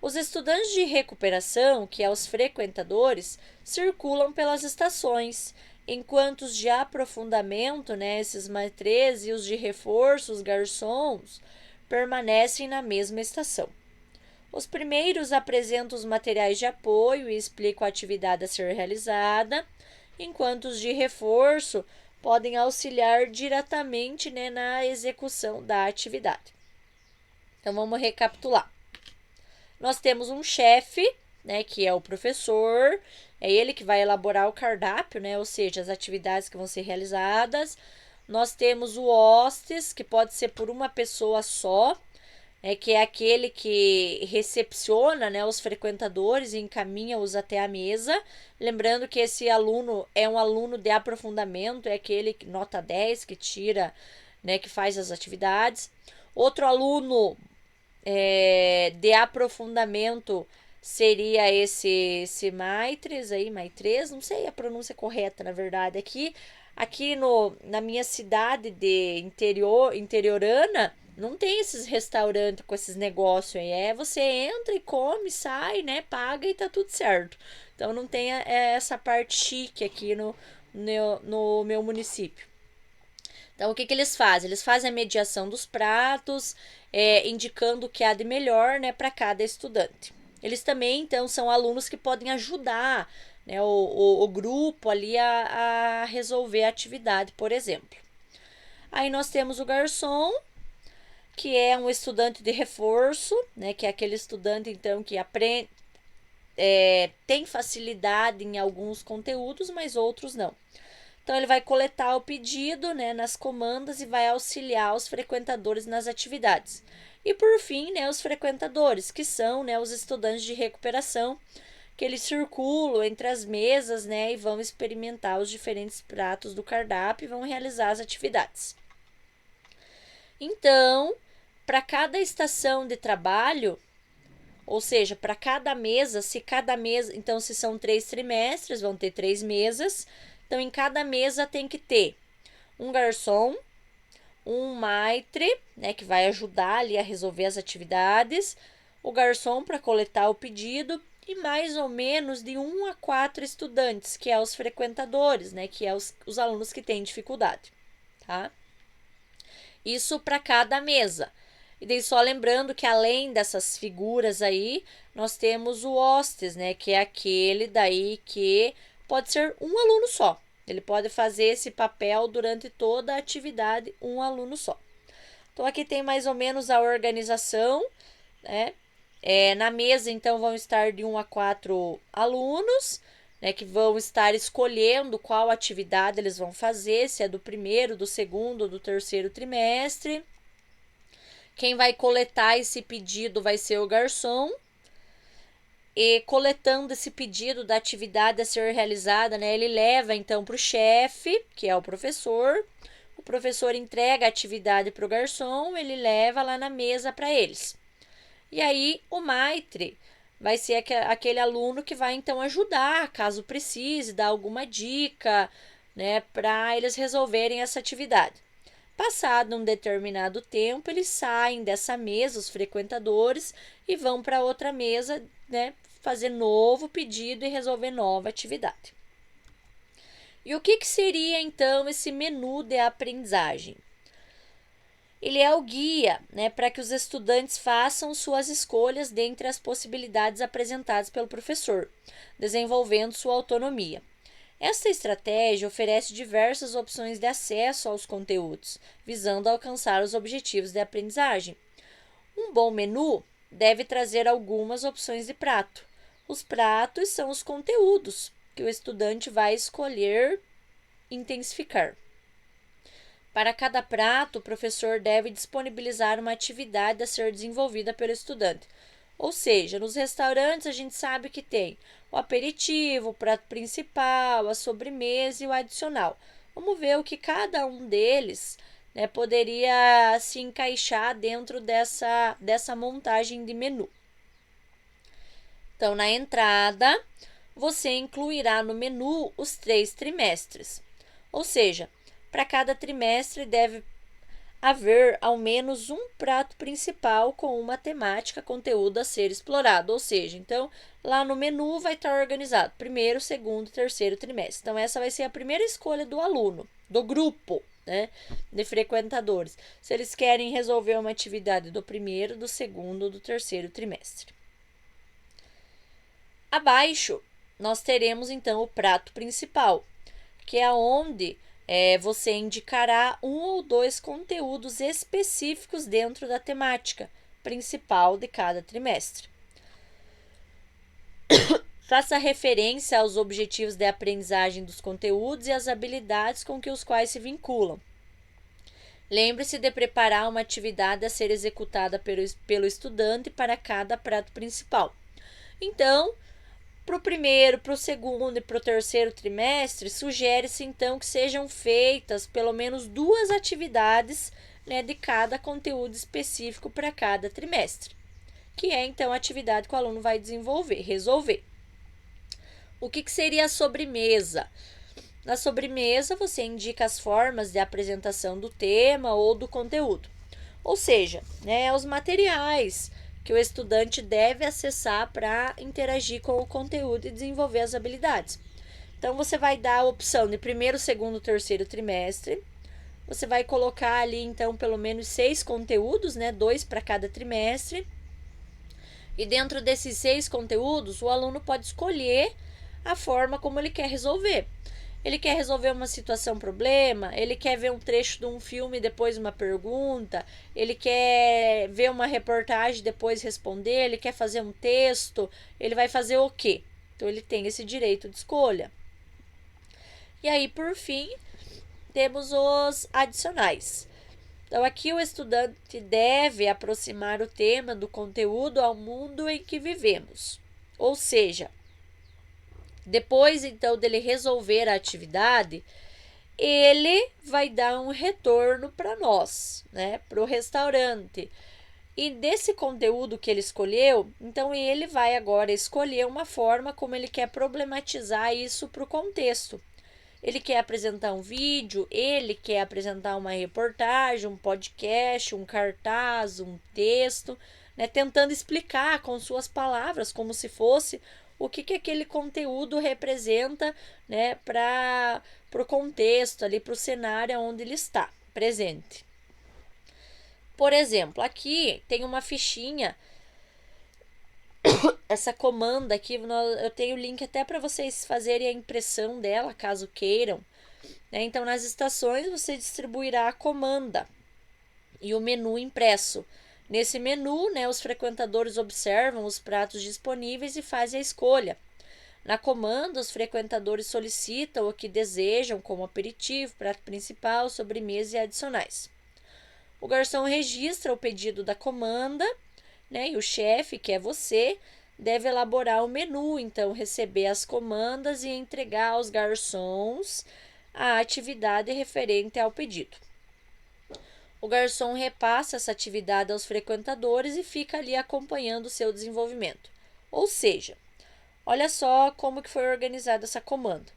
Os estudantes de recuperação, que é os frequentadores, circulam pelas estações, enquanto os de aprofundamento, né, esses maitres, e os de reforço, os garçons, permanecem na mesma estação. Os primeiros apresentam os materiais de apoio e explicam a atividade a ser realizada, enquanto os de reforço podem auxiliar diretamente, né, na execução da atividade. Então, vamos recapitular. Nós temos um chefe, né, que é o professor, é ele que vai elaborar o cardápio, né, ou seja, as atividades que vão ser realizadas. Nós temos o hostes, que pode ser por uma pessoa só, que é aquele que recepciona, né, os frequentadores e encaminha-os até a mesa. Lembrando que esse aluno é um aluno de aprofundamento, é aquele que nota 10 que tira, né, que faz as atividades. Outro aluno de aprofundamento seria esse maitres, não sei a pronúncia correta, na verdade. Aqui na minha cidade de interiorana, não tem esses restaurantes com esses negócios aí. Você entra e come, sai, né? Paga e tá tudo certo. Então não tem essa parte chique aqui no meu município. Então, o que eles fazem? Eles fazem a mediação dos pratos, indicando o que há de melhor, né, para cada estudante. Eles também, então, são alunos que podem ajudar, né, o grupo ali a resolver a atividade, por exemplo. Aí nós temos o garçom, que é um estudante de reforço, né, que é aquele estudante, então, que aprende, tem facilidade em alguns conteúdos, mas outros não. Então, ele vai coletar o pedido, né, nas comandas e vai auxiliar os frequentadores nas atividades. E, por fim, né, os frequentadores, que são, né, os estudantes de recuperação, que eles circulam entre as mesas, né, e vão experimentar os diferentes pratos do cardápio e vão realizar as atividades. Então, para cada estação de trabalho, ou seja, para cada mesa, então, se são 3 trimestres, vão ter 3 mesas. Então, em cada mesa tem que ter um garçom, um maitre, né, que vai ajudar ali a resolver as atividades, o garçom para coletar o pedido e mais ou menos de 1 a 4 estudantes, que é os frequentadores, né, que é os alunos que têm dificuldade, tá? Isso para cada mesa. E daí só lembrando que além dessas figuras aí, nós temos o hostes, né, que é aquele daí que pode ser um aluno só. Ele pode fazer esse papel durante toda a atividade, um aluno só. Então, aqui tem mais ou menos a organização, né? Na mesa, então, vão estar de 1 a 4 alunos, né, que vão estar escolhendo qual atividade eles vão fazer, se é do primeiro, do segundo, do terceiro trimestre. Quem vai coletar esse pedido vai ser o garçom. E coletando esse pedido da atividade a ser realizada, né, ele leva então para o chefe, que é o professor entrega a atividade para o garçom, ele leva lá na mesa para eles. E aí o maitre vai ser aquele aluno que vai então ajudar, caso precise, dar alguma dica, né, para eles resolverem essa atividade. Passado um determinado tempo, eles saem dessa mesa, os frequentadores, e vão para outra mesa, né, fazer novo pedido e resolver nova atividade. E o que seria, então, esse menu de aprendizagem? Ele é o guia, né, para que os estudantes façam suas escolhas dentre as possibilidades apresentadas pelo professor, desenvolvendo sua autonomia. Esta estratégia oferece diversas opções de acesso aos conteúdos, visando alcançar os objetivos de aprendizagem. Um bom menu deve trazer algumas opções de prato. Os pratos são os conteúdos que o estudante vai escolher intensificar. Para cada prato, o professor deve disponibilizar uma atividade a ser desenvolvida pelo estudante. Ou seja, nos restaurantes a gente sabe que tem o aperitivo, o prato principal, a sobremesa e o adicional. Vamos ver o que cada um deles, né, poderia se encaixar dentro dessa montagem de menu. Então, na entrada, você incluirá no menu os 3 trimestres. Ou seja, para cada trimestre deve haver ao menos um prato principal com uma temática, conteúdo a ser explorado. Ou seja, então, lá no menu vai estar organizado primeiro, segundo, terceiro trimestre. Então, essa vai ser a primeira escolha do aluno, do grupo, né, de frequentadores. Se eles querem resolver uma atividade do primeiro, do segundo ou do terceiro trimestre. Abaixo, nós teremos, então, o prato principal, que é onde você indicará um ou dois conteúdos específicos dentro da temática principal de cada trimestre. Faça referência aos objetivos de aprendizagem dos conteúdos e às habilidades com que os quais se vinculam. Lembre-se de preparar uma atividade a ser executada pelo estudante para cada prato principal. Então, para o primeiro, para o segundo e para o terceiro trimestre, sugere-se então que sejam feitas pelo menos 2 atividades, né, de cada conteúdo específico para cada trimestre, que é então a atividade que o aluno vai resolver. O que seria a sobremesa? Na sobremesa, você indica as formas de apresentação do tema ou do conteúdo, ou seja, né, os materiais que o estudante deve acessar para interagir com o conteúdo e desenvolver as habilidades. Então, você vai dar a opção de primeiro, segundo, terceiro trimestre. Você vai colocar ali, então, pelo menos 6 conteúdos, né, 2 para cada trimestre. E dentro desses 6 conteúdos, o aluno pode escolher a forma como ele quer resolver. Ele quer resolver uma situação, problema, ele quer ver um trecho de um filme, depois uma pergunta, ele quer ver uma reportagem, depois responder, ele quer fazer um texto, ele vai fazer o quê? Então, ele tem esse direito de escolha. E aí, por fim, temos os adicionais. Então, aqui o estudante deve aproximar o tema do conteúdo ao mundo em que vivemos. Ou seja, depois, então, dele resolver a atividade, ele vai dar um retorno para nós, né, para o restaurante. E desse conteúdo que ele escolheu, então ele vai agora escolher uma forma como ele quer problematizar isso para o contexto. Ele quer apresentar um vídeo, ele quer apresentar uma reportagem, um podcast, um cartaz, um texto, né, tentando explicar com suas palavras, como se fosse o que aquele conteúdo representa, né, para o contexto, ali, para o cenário onde ele está presente. Por exemplo, aqui tem uma fichinha, essa comanda aqui, eu tenho o link até para vocês fazerem a impressão dela, caso queiram. Né? Então, nas estações, você distribuirá a comanda e o menu impresso. Nesse menu, né, os frequentadores observam os pratos disponíveis e fazem a escolha. Na comanda, os frequentadores solicitam o que desejam, como aperitivo, prato principal, sobremesa e adicionais. O garçom registra o pedido da comanda, né, e o chefe, que é você, deve elaborar o menu, então receber as comandas e entregar aos garçons a atividade referente ao pedido. O garçom repassa essa atividade aos frequentadores e fica ali acompanhando o seu desenvolvimento. Ou seja, olha só como que foi organizada essa comanda.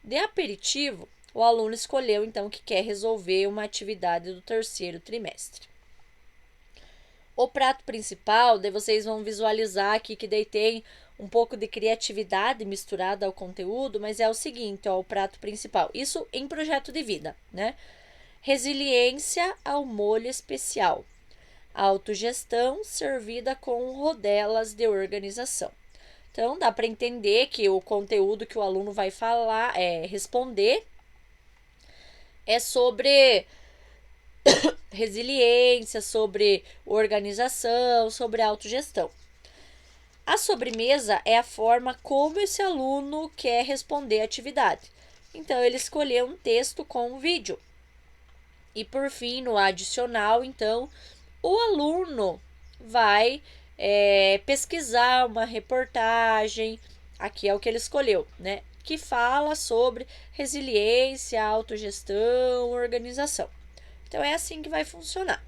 De aperitivo, o aluno escolheu então que quer resolver uma atividade do terceiro trimestre. O prato principal, daí vocês vão visualizar aqui que daí tem um pouco de criatividade misturada ao conteúdo, mas é o seguinte, ó, o prato principal. Isso em projeto de vida, né? Resiliência ao molho especial. Autogestão servida com rodelas de organização. Então, dá para entender que o conteúdo que o aluno vai responder é sobre resiliência, sobre organização, sobre autogestão. A sobremesa é a forma como esse aluno quer responder a atividade. Então, ele escolheu um texto com um vídeo. E, por fim, no adicional, então, o aluno vai pesquisar uma reportagem, aqui é o que ele escolheu, né? Que fala sobre resiliência, autogestão, organização. Então, é assim que vai funcionar.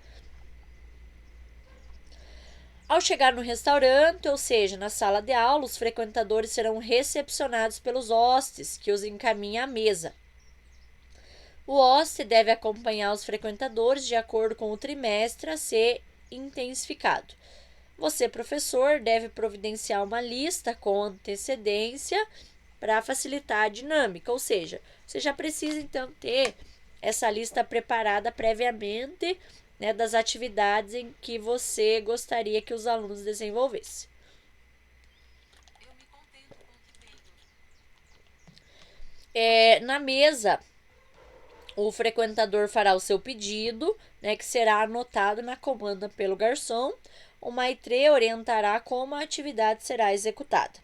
Ao chegar no restaurante, ou seja, na sala de aula, os frequentadores serão recepcionados pelos hostes, que os encaminham à mesa. O host deve acompanhar os frequentadores de acordo com o trimestre a ser intensificado. Você, professor, deve providenciar uma lista com antecedência para facilitar a dinâmica, ou seja, você já precisa então ter essa lista preparada previamente, né, das atividades em que você gostaria que os alunos desenvolvessem. Na mesa, o frequentador fará o seu pedido, né, que será anotado na comanda pelo garçom. O maitre orientará como a atividade será executada.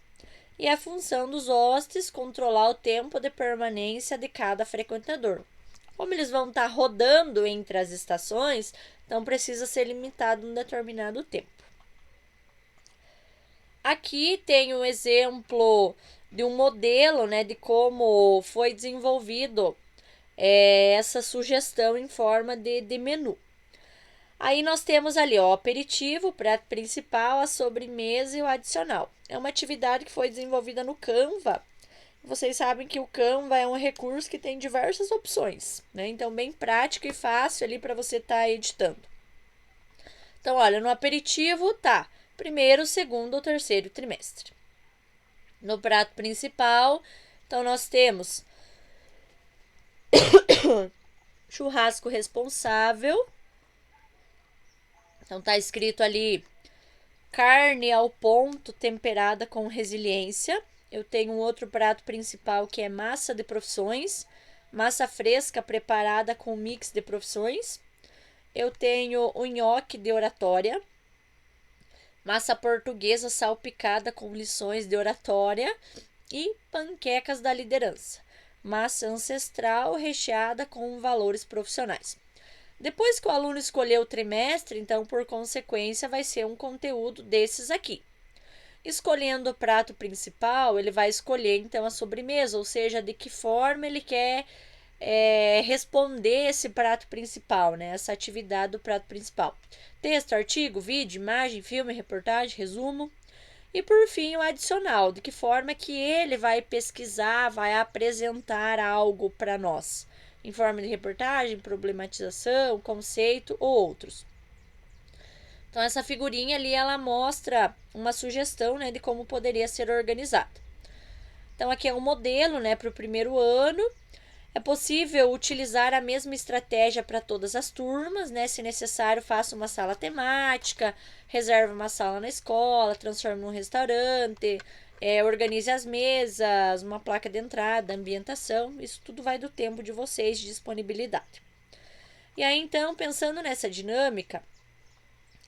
E a função dos hostes controlar o tempo de permanência de cada frequentador. Como eles vão estar rodando entre as estações, então precisa ser limitado um determinado tempo. Aqui tem um exemplo de um modelo, né, de como foi desenvolvido essa sugestão em forma de menu. Aí nós temos ali o aperitivo, o prato principal, a sobremesa e o adicional. É uma atividade que foi desenvolvida no Canva. Vocês sabem que o Canva é um recurso que tem diversas opções, né? Então, bem prático e fácil ali para você estar editando. Então, olha, no aperitivo tá primeiro, segundo ou terceiro trimestre. No prato principal, então nós temos churrasco responsável. Então tá escrito ali carne ao ponto temperada com resiliência. Eu tenho um outro prato principal que é massa de profissões, massa fresca preparada com mix de profissões. Eu tenho o nhoque de oratória, massa portuguesa salpicada com lições de oratória e panquecas da liderança, massa ancestral recheada com valores profissionais. Depois que o aluno escolheu o trimestre, então, por consequência, vai ser um conteúdo desses aqui. Escolhendo o prato principal, ele vai escolher, então, a sobremesa, ou seja, de que forma ele quer responder esse prato principal, né? Essa atividade do prato principal. Texto, artigo, vídeo, imagem, filme, reportagem, resumo. E, por fim, o adicional, de que forma que ele vai pesquisar, vai apresentar algo para nós. Em forma de reportagem, problematização, conceito ou outros. Então, essa figurinha ali, ela mostra uma sugestão, né, de como poderia ser organizada. Então, aqui é um modelo, né, para o primeiro ano. É possível utilizar a mesma estratégia para todas as turmas, né? Se necessário, faça uma sala temática, reserve uma sala na escola, transforme num restaurante, organize as mesas, uma placa de entrada, ambientação. Isso tudo vai do tempo de vocês, de disponibilidade. E aí, então, pensando nessa dinâmica,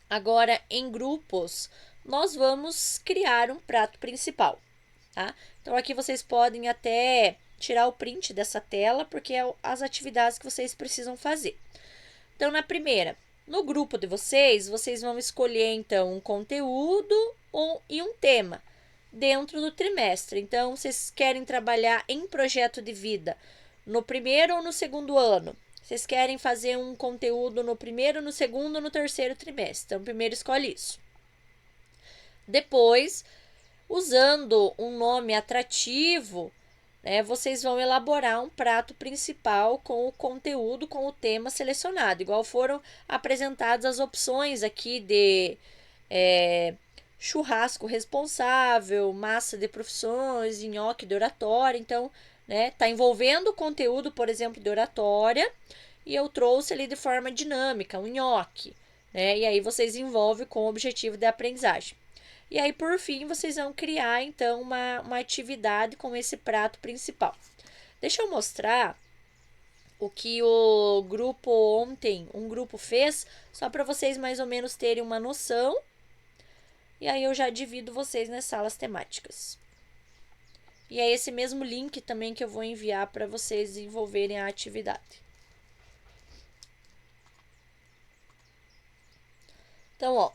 agora em grupos, nós vamos criar um prato principal, tá? Então, aqui vocês podem até tirar o print dessa tela, porque é as atividades que vocês precisam fazer. Então, na primeira, no grupo de vocês vão escolher, então, um conteúdo e um tema dentro do trimestre. Então, vocês querem trabalhar em projeto de vida no primeiro ou no segundo ano? Vocês querem fazer um conteúdo no primeiro, no segundo ou no terceiro trimestre? Então, primeiro escolhe isso. Depois, usando um nome atrativo, vocês vão elaborar um prato principal com o conteúdo, com o tema selecionado, igual foram apresentadas as opções aqui de churrasco responsável, massa de profissões, nhoque de oratória. Então, tá envolvendo o conteúdo, por exemplo, de oratória, e eu trouxe ali de forma dinâmica, um nhoque, e aí vocês envolvem com o objetivo de aprendizagem. E aí, por fim, vocês vão criar, então, uma atividade com esse prato principal. Deixa eu mostrar o que o grupo ontem, um grupo fez, só para vocês mais ou menos terem uma noção. E aí, eu já divido vocês nas salas temáticas. E é esse mesmo link também que eu vou enviar para vocês desenvolverem a atividade. Então, ó.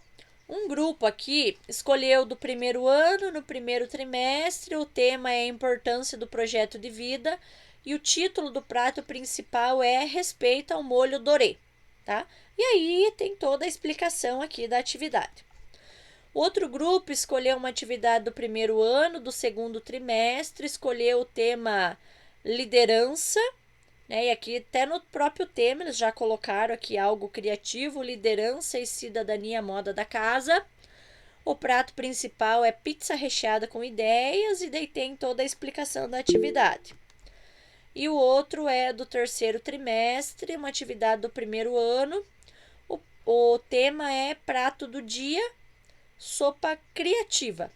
Um grupo aqui escolheu do primeiro ano, no primeiro trimestre, o tema é a importância do projeto de vida e o título do prato principal é Respeito ao molho dorê, tá? E aí tem toda a explicação aqui da atividade. Outro grupo escolheu uma atividade do primeiro ano, do segundo trimestre, escolheu o tema liderança né? E aqui até no próprio tema eles já colocaram aqui algo criativo, liderança e cidadania moda da casa. O prato principal é pizza recheada com ideias e daí tem toda a explicação da atividade. E o outro é do terceiro trimestre, uma atividade do primeiro ano. O tema é prato do dia, sopa criativa.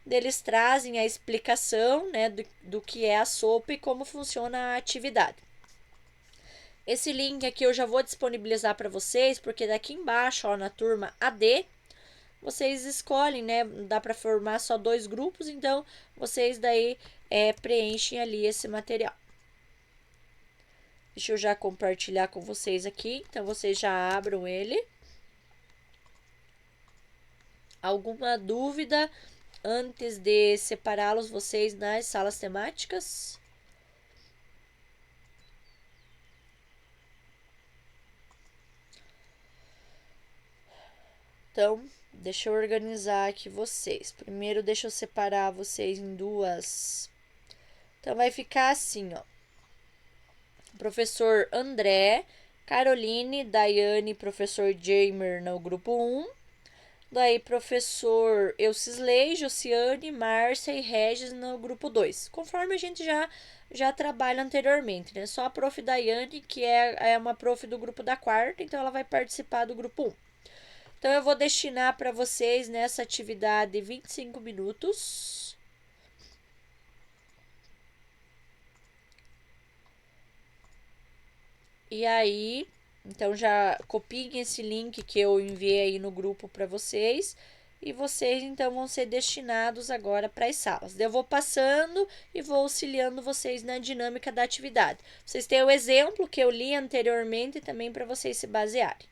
Eles trazem a explicação, né, do que é a sopa e como funciona a atividade. Esse link aqui eu já vou disponibilizar para vocês, porque daqui embaixo, ó, na turma AD, vocês escolhem, né? Dá para formar só 2 grupos, então vocês daí preenchem ali esse material. Deixa eu já compartilhar com vocês aqui, então vocês já abram ele. Alguma dúvida antes de separá-los vocês nas salas temáticas? Então, deixa eu organizar aqui vocês. Primeiro, deixa eu separar vocês em duas. Então, vai ficar assim, ó. Professor André, Caroline, Daiane, professor Jamer no grupo 1. Daí, professor Eucisley, Josiane, Márcia e Regis no grupo 2. Conforme a gente já trabalha anteriormente, né? Só a prof. Daiane, que é uma prof do grupo da quarta, então ela vai participar do grupo 1. Então, eu vou destinar para vocês nessa atividade 25 minutos. E aí, então já copiem esse link que eu enviei aí no grupo para vocês. E vocês, então, vão ser destinados agora para as salas. Eu vou passando e vou auxiliando vocês na dinâmica da atividade. Vocês têm o exemplo que eu li anteriormente também para vocês se basearem.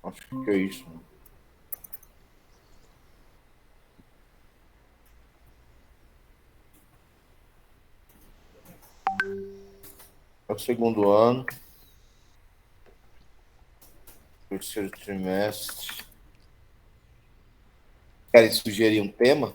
Acho que é isso. É o segundo ano, terceiro trimestre. Querem sugerir um tema?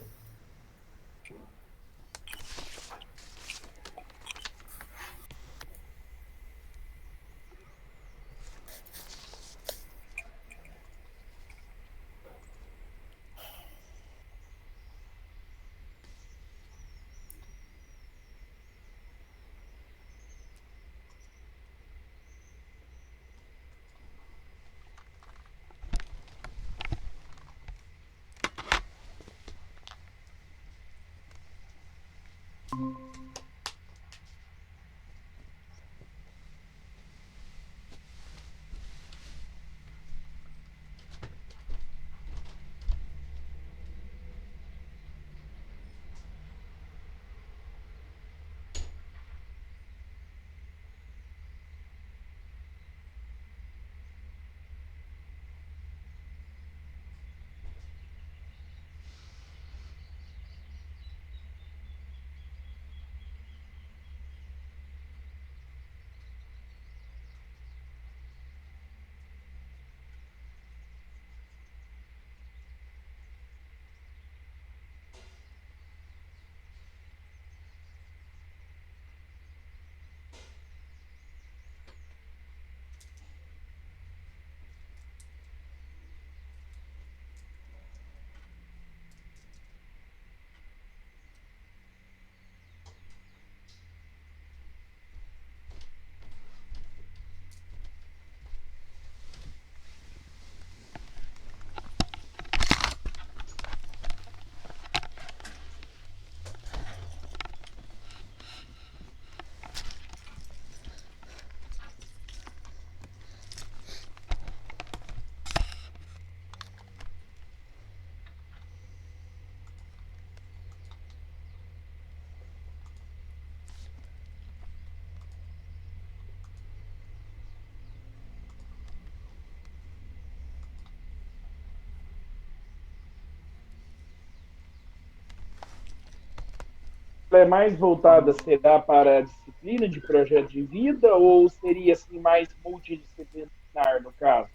É mais voltada, será para a disciplina de projeto de vida ou seria assim mais multidisciplinar no caso?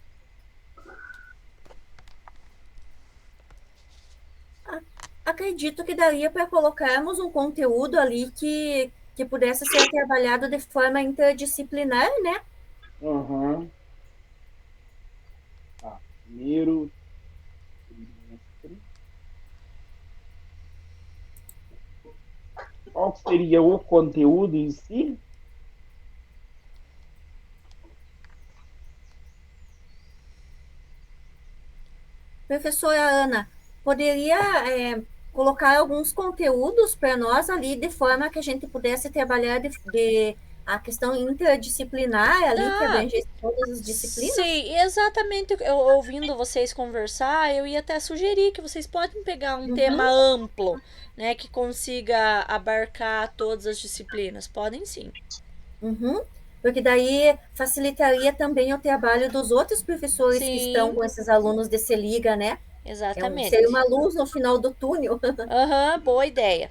Acredito que daria para colocarmos um conteúdo ali que pudesse ser trabalhado de forma interdisciplinar, né? Uhum. Tá. Primeiro trimestre. Qual que seria o conteúdo em si? Professora Ana, poderia colocar alguns conteúdos para nós ali de forma que a gente pudesse trabalhar a questão interdisciplinar ali, que Ah, abrange todas as disciplinas? sim, exatamente. Eu ouvindo vocês conversar, eu ia até sugerir que vocês podem pegar um tema amplo, né, que consiga abarcar todas as disciplinas. Podem sim. Uhum. Porque daí facilitaria também o trabalho dos outros professores que estão Sim, com esses alunos de Se Liga, né? Seria uma exatamente. luz no final do túnel. Aham, boa ideia.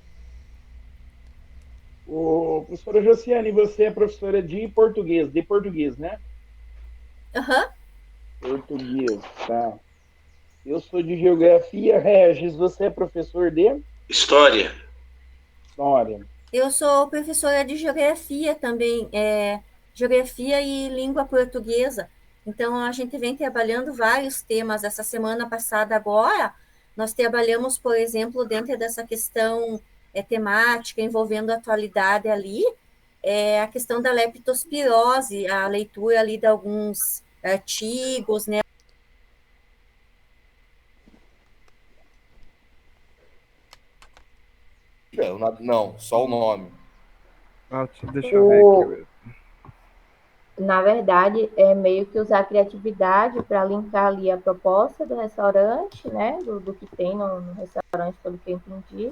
Ô, professora Josiane, você é professora de português, né? Aham. Português, tá. Eu sou de geografia, Regis, você é professor de História. história. Eu sou professora de geografia também, geografia e língua portuguesa. Então, a gente vem trabalhando vários temas. Essa semana passada, agora, nós trabalhamos, por exemplo, dentro dessa questão temática envolvendo a atualidade ali, a questão da leptospirose, a leitura ali de alguns artigos, né? Não, só o nome. Deixa eu ver aqui. Na verdade, é meio que usar a criatividade para linkar ali a proposta do restaurante, né? Do que tem no restaurante, pelo que eu entendi,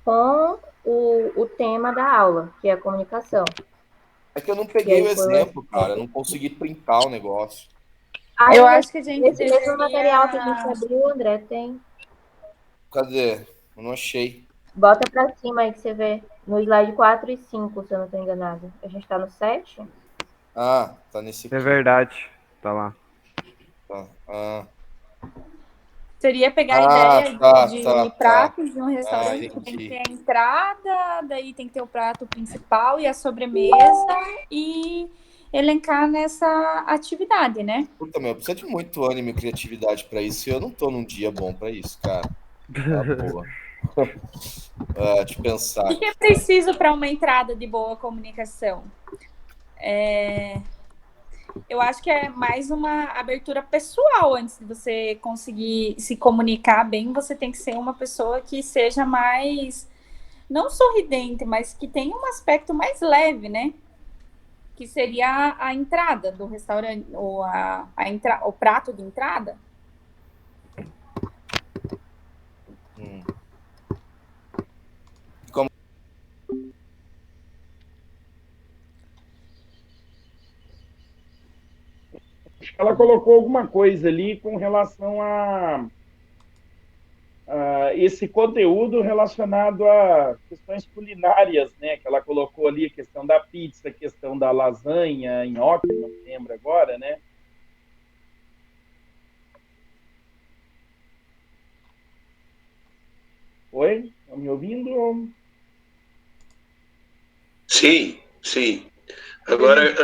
com o tema da aula, que é a comunicação. É que eu não E peguei o aí foi exemplo, cara. Eu não consegui printar o negócio. Aí, Eu acho que a gente nesse mesmo material que a gente deveria. abriu, André, tem. Cadê? Eu não achei. Bota para cima aí que você vê. No slide 4 e 5, se eu não estou enganado. A gente está no 7? Ah, tá nesse aqui. É verdade. Tá lá. Tá. Ah, Seria pegar a ideia de pratos de um restaurante que tem que ter a entrada, daí tem que ter o prato principal e a sobremesa e elencar nessa atividade, né? Puta, meu, precisa de muito ânimo e criatividade pra isso. E eu não tô num dia bom pra isso, cara. Tá boa. De pensar. O que é preciso para uma entrada de boa comunicação? Eu acho que é mais uma abertura pessoal. Antes de você conseguir se comunicar bem, você tem que ser uma pessoa que seja mais não sorridente, mas que tem um aspecto mais leve, né? Que seria a entrada do restaurante, ou o prato de entrada. Como... Acho que ela colocou alguma coisa ali com relação esse conteúdo relacionado a questões culinárias, né? Que ela colocou ali a questão da pizza, a questão da lasanha, nhoque, não lembro agora, né? Oi? Estão me ouvindo? Sim, sim. Agora,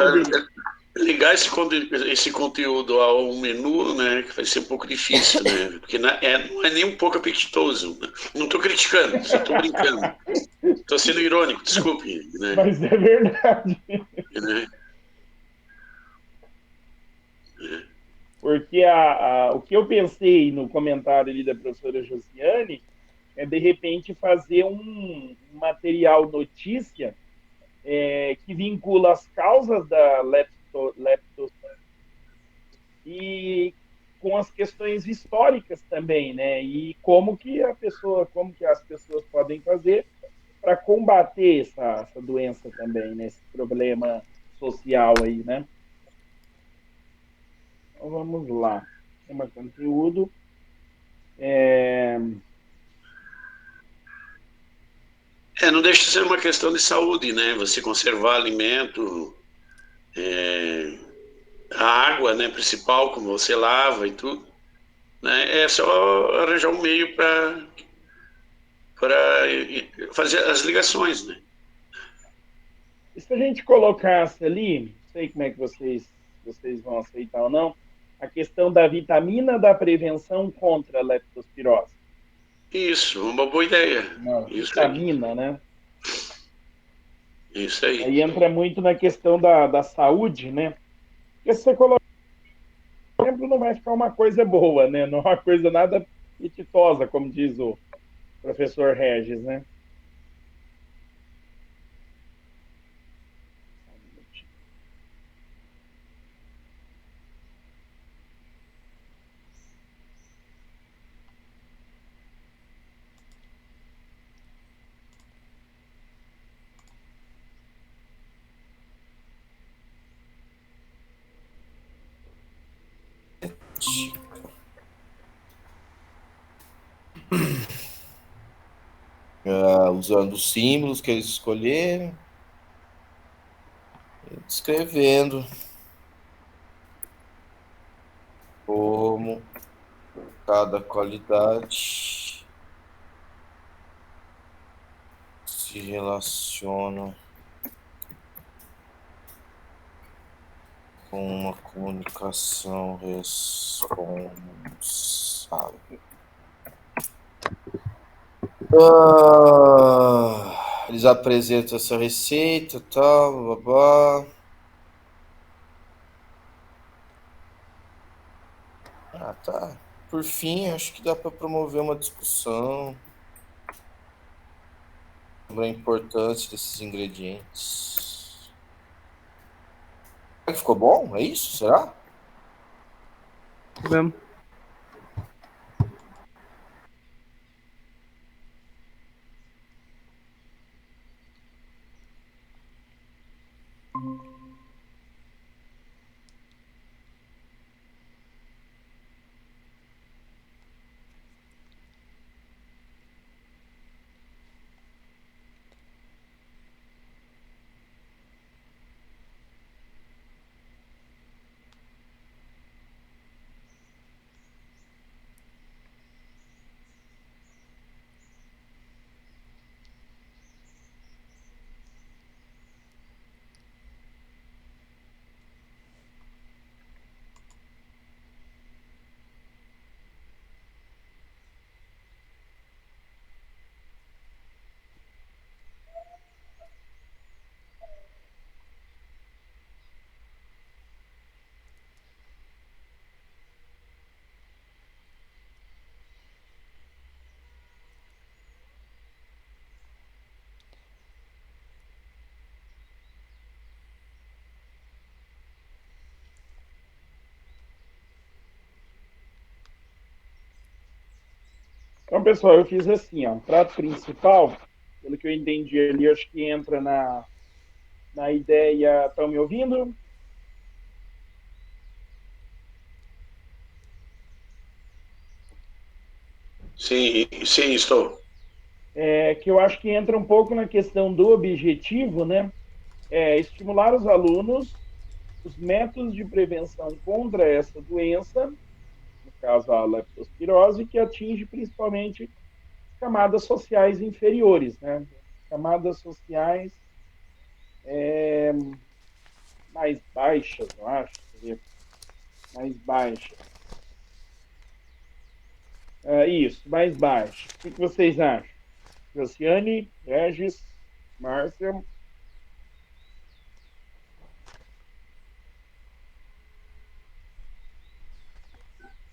ligar esse conteúdo ao menu, né, que vai ser um pouco difícil, né? Porque não é nem um pouco apetitoso. Não estou criticando, só estou brincando. Estou sendo irônico, desculpe. Né? Mas é verdade. Né? Porque o que eu pensei no comentário ali da professora Josiane é, de repente, fazer um material notícia que vincula as causas da leptospirose e com as questões históricas também, né? E como que as pessoas podem fazer para combater essa doença também, né? Esse problema social aí, né? Então vamos lá. Tema conteúdo. Não deixa de ser uma questão de saúde, né? Você conservar alimento, a água, né, principal, como você lava e tudo, né? É só arranjar um meio para fazer as ligações, né? E se a gente colocasse ali, não sei como é que vocês vão aceitar ou não, a questão da vitamina da prevenção contra a leptospirose. Isso, uma boa ideia. Uma Isso aí. vitamina, né? Isso aí. Aí entra muito na questão da saúde, né? Porque se você colocar, por exemplo, não vai ficar uma coisa boa, né? Não é uma coisa nada apetitosa, como diz o professor Regis, né? Usando os símbolos que eles escolheram, descrevendo como cada qualidade se relaciona com uma comunicação responsável. Eles apresentam essa receita, tal, babá. Tá. Por fim, acho que dá para promover uma discussão sobre a importância desses ingredientes. Ficou bom? É isso? Será? Vamos. Então, pessoal, eu fiz assim, ó, prato principal, pelo que eu entendi ali, acho que entra na ideia. Estão me ouvindo? Sim, sim, estou. Que eu acho que entra um pouco na questão do objetivo, né? Estimular os alunos os métodos de prevenção contra essa doença, no caso a leptospirose, que atinge principalmente camadas sociais inferiores, né? Camadas sociais mais baixas, eu acho, seria mais baixas. Isso, mais baixas. O que vocês acham? Josiane, Regis, Márcia?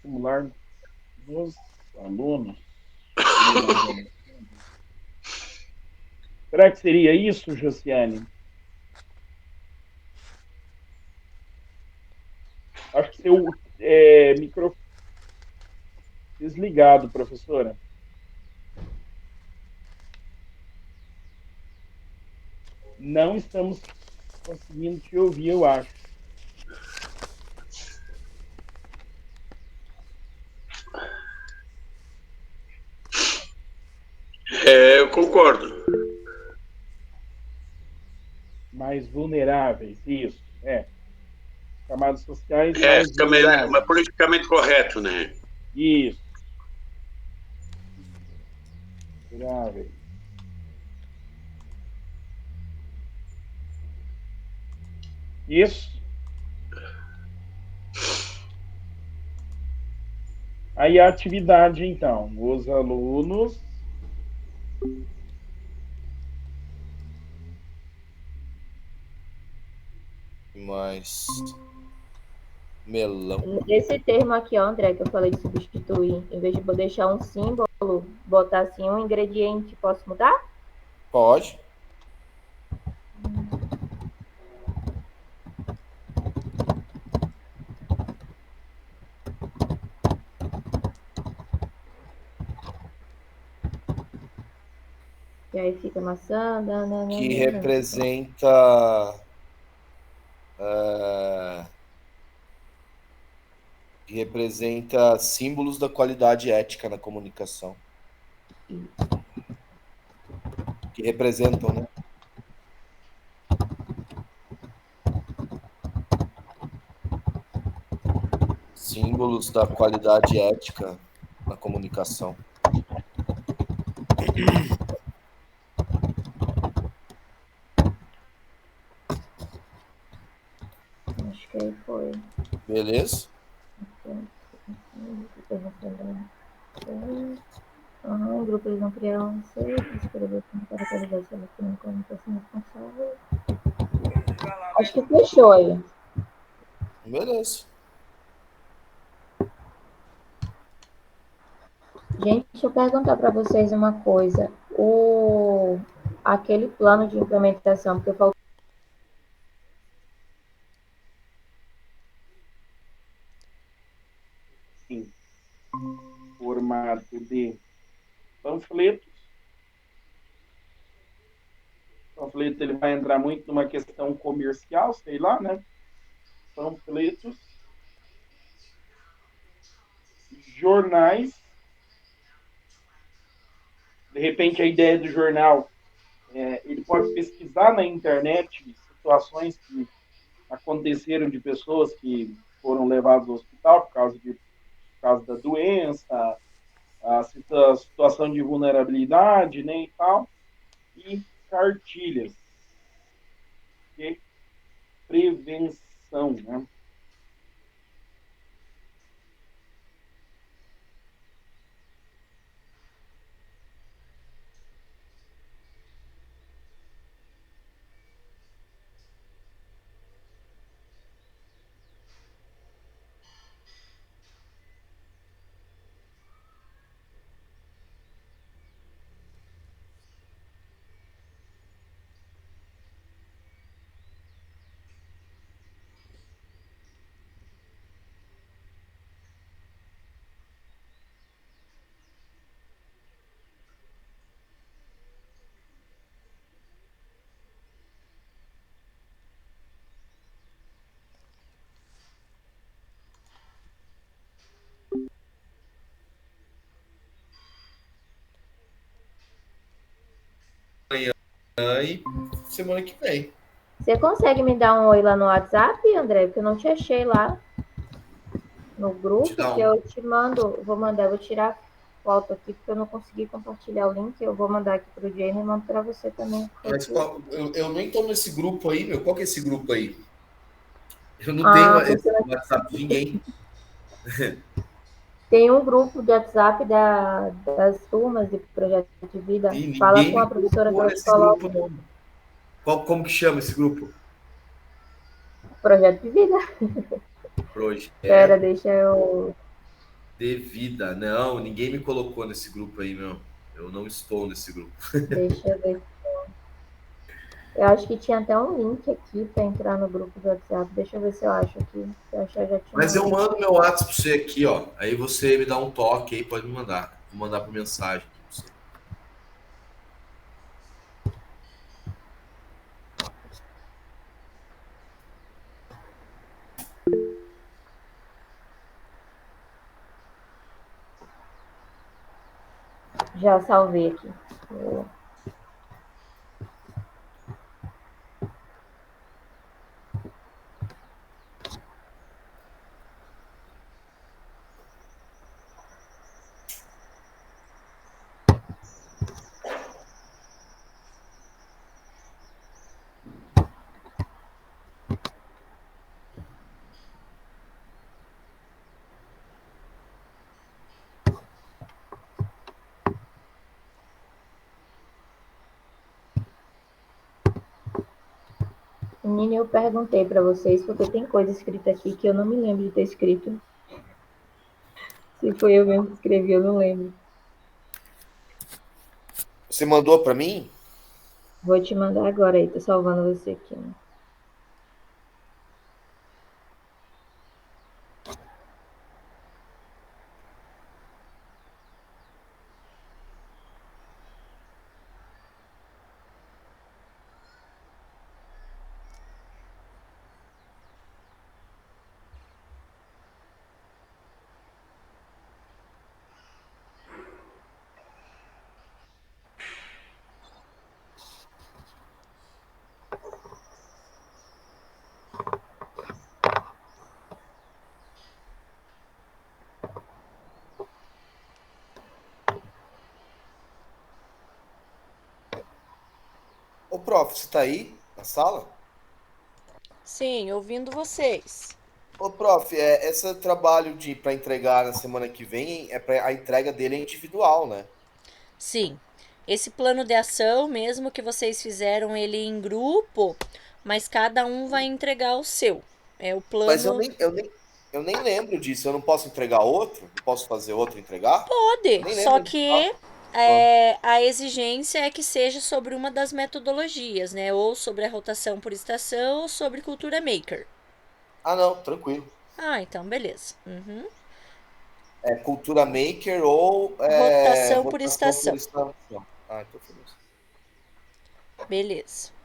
Simular dos alunos. Será que seria isso, Josiane? Acho que seu microfone desligado, professora. Não estamos conseguindo te ouvir, eu acho. Eu concordo. Mais vulneráveis, isso. Camadas sociais mais vulneráveis. Mas politicamente correto, né? Isso. Vulneráveis. Isso. Aí a atividade, então. Os alunos mais melão. Esse termo aqui, ó, André, que eu falei de substituir, em vez de deixar um símbolo, botar assim um ingrediente, posso mudar? Pode. E aí fica maçã, que representa símbolos da qualidade ética na comunicação. Que representam, né? Símbolos da qualidade ética na comunicação. Acho que aí foi. Beleza? O grupo eles não criaram um sei, escrever como caracterização da comunicação responsável. Acho que fechou aí. Beleza. Gente, deixa eu perguntar para vocês uma coisa. Aquele plano de implementação, porque eu falo. Sim. Formato de panfletos. O panfleto ele vai entrar muito numa questão comercial, sei lá, né? Panfletos. Jornais. De repente, a ideia do jornal, ele pode pesquisar na internet situações que aconteceram de pessoas que foram levadas ao hospital por causa da doença, a situação de vulnerabilidade, né, e tal, e cartilhas de prevenção, né? e semana que vem. Você consegue me dar um oi lá no WhatsApp, André? Porque eu não te achei lá no grupo, que eu te mando, vou tirar foto aqui, porque eu não consegui compartilhar o link, eu vou mandar aqui pro Jamie e mando para você também. Mas eu nem tô nesse grupo aí, meu. Qual que é esse grupo aí? Eu não tenho esse WhatsApp de ninguém. Tem um grupo de WhatsApp das turmas de projeto de vida. Fala com a professora que ela te coloca. Como que chama esse grupo? Projeto de vida. Projeto. Pera, deixa eu... De vida. Não, ninguém me colocou nesse grupo aí, meu. Eu não estou nesse grupo. Deixa eu ver. Eu acho que tinha até um link aqui para entrar no grupo do WhatsApp. Deixa eu ver se eu acho aqui. Se eu achar, já tinha. Mas eu mando meu WhatsApp para você aqui, ó. Aí você me dá um toque aí, pode me mandar. Vou mandar por mensagem aqui pra você. Já salvei aqui. Menina, eu perguntei para vocês, porque tem coisa escrita aqui que eu não me lembro de ter escrito. Se foi eu mesmo que escrevi, eu não lembro. Você mandou para mim? Vou te mandar agora aí, tô salvando você aqui. Né? Ô, prof, você tá aí na sala? Sim, ouvindo vocês. Ô, prof, esse trabalho para entregar na semana que vem, a entrega dele é individual, né? Sim. Esse plano de ação, mesmo que vocês fizeram ele em grupo, mas cada um vai entregar o seu. É o plano. Mas eu nem lembro disso. Eu não posso entregar outro? Não posso fazer outro e entregar? Pode, só que a exigência é que seja sobre uma das metodologias, né? Ou sobre a rotação por estação ou sobre cultura maker. Ah, não, tranquilo. Ah, então beleza. Uhum. É cultura maker ou rotação por estação. Ah, então foi isso. Beleza.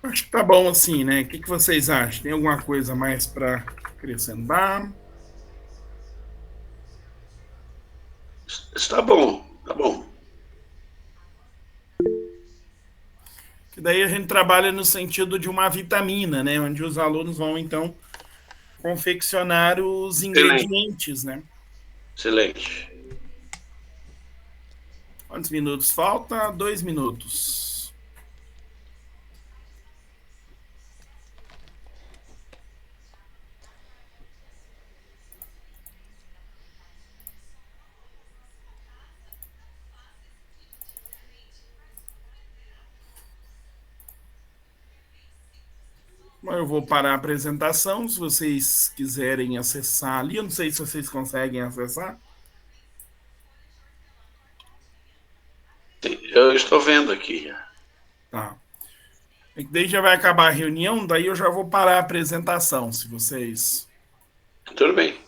Acho que tá bom assim, né? O que vocês acham? Tem alguma coisa mais para acrescentar? Está bom, tá bom. Que daí a gente trabalha no sentido de uma vitamina, né? Onde os alunos vão, então, confeccionar os ingredientes, né? Excelente. Quantos minutos falta? 2 minutos. Eu vou parar a apresentação, se vocês quiserem acessar ali. Eu não sei se vocês conseguem acessar. Eu estou vendo aqui. Tá. Daí já vai acabar a reunião, daí eu já vou parar a apresentação, se vocês... Tudo bem.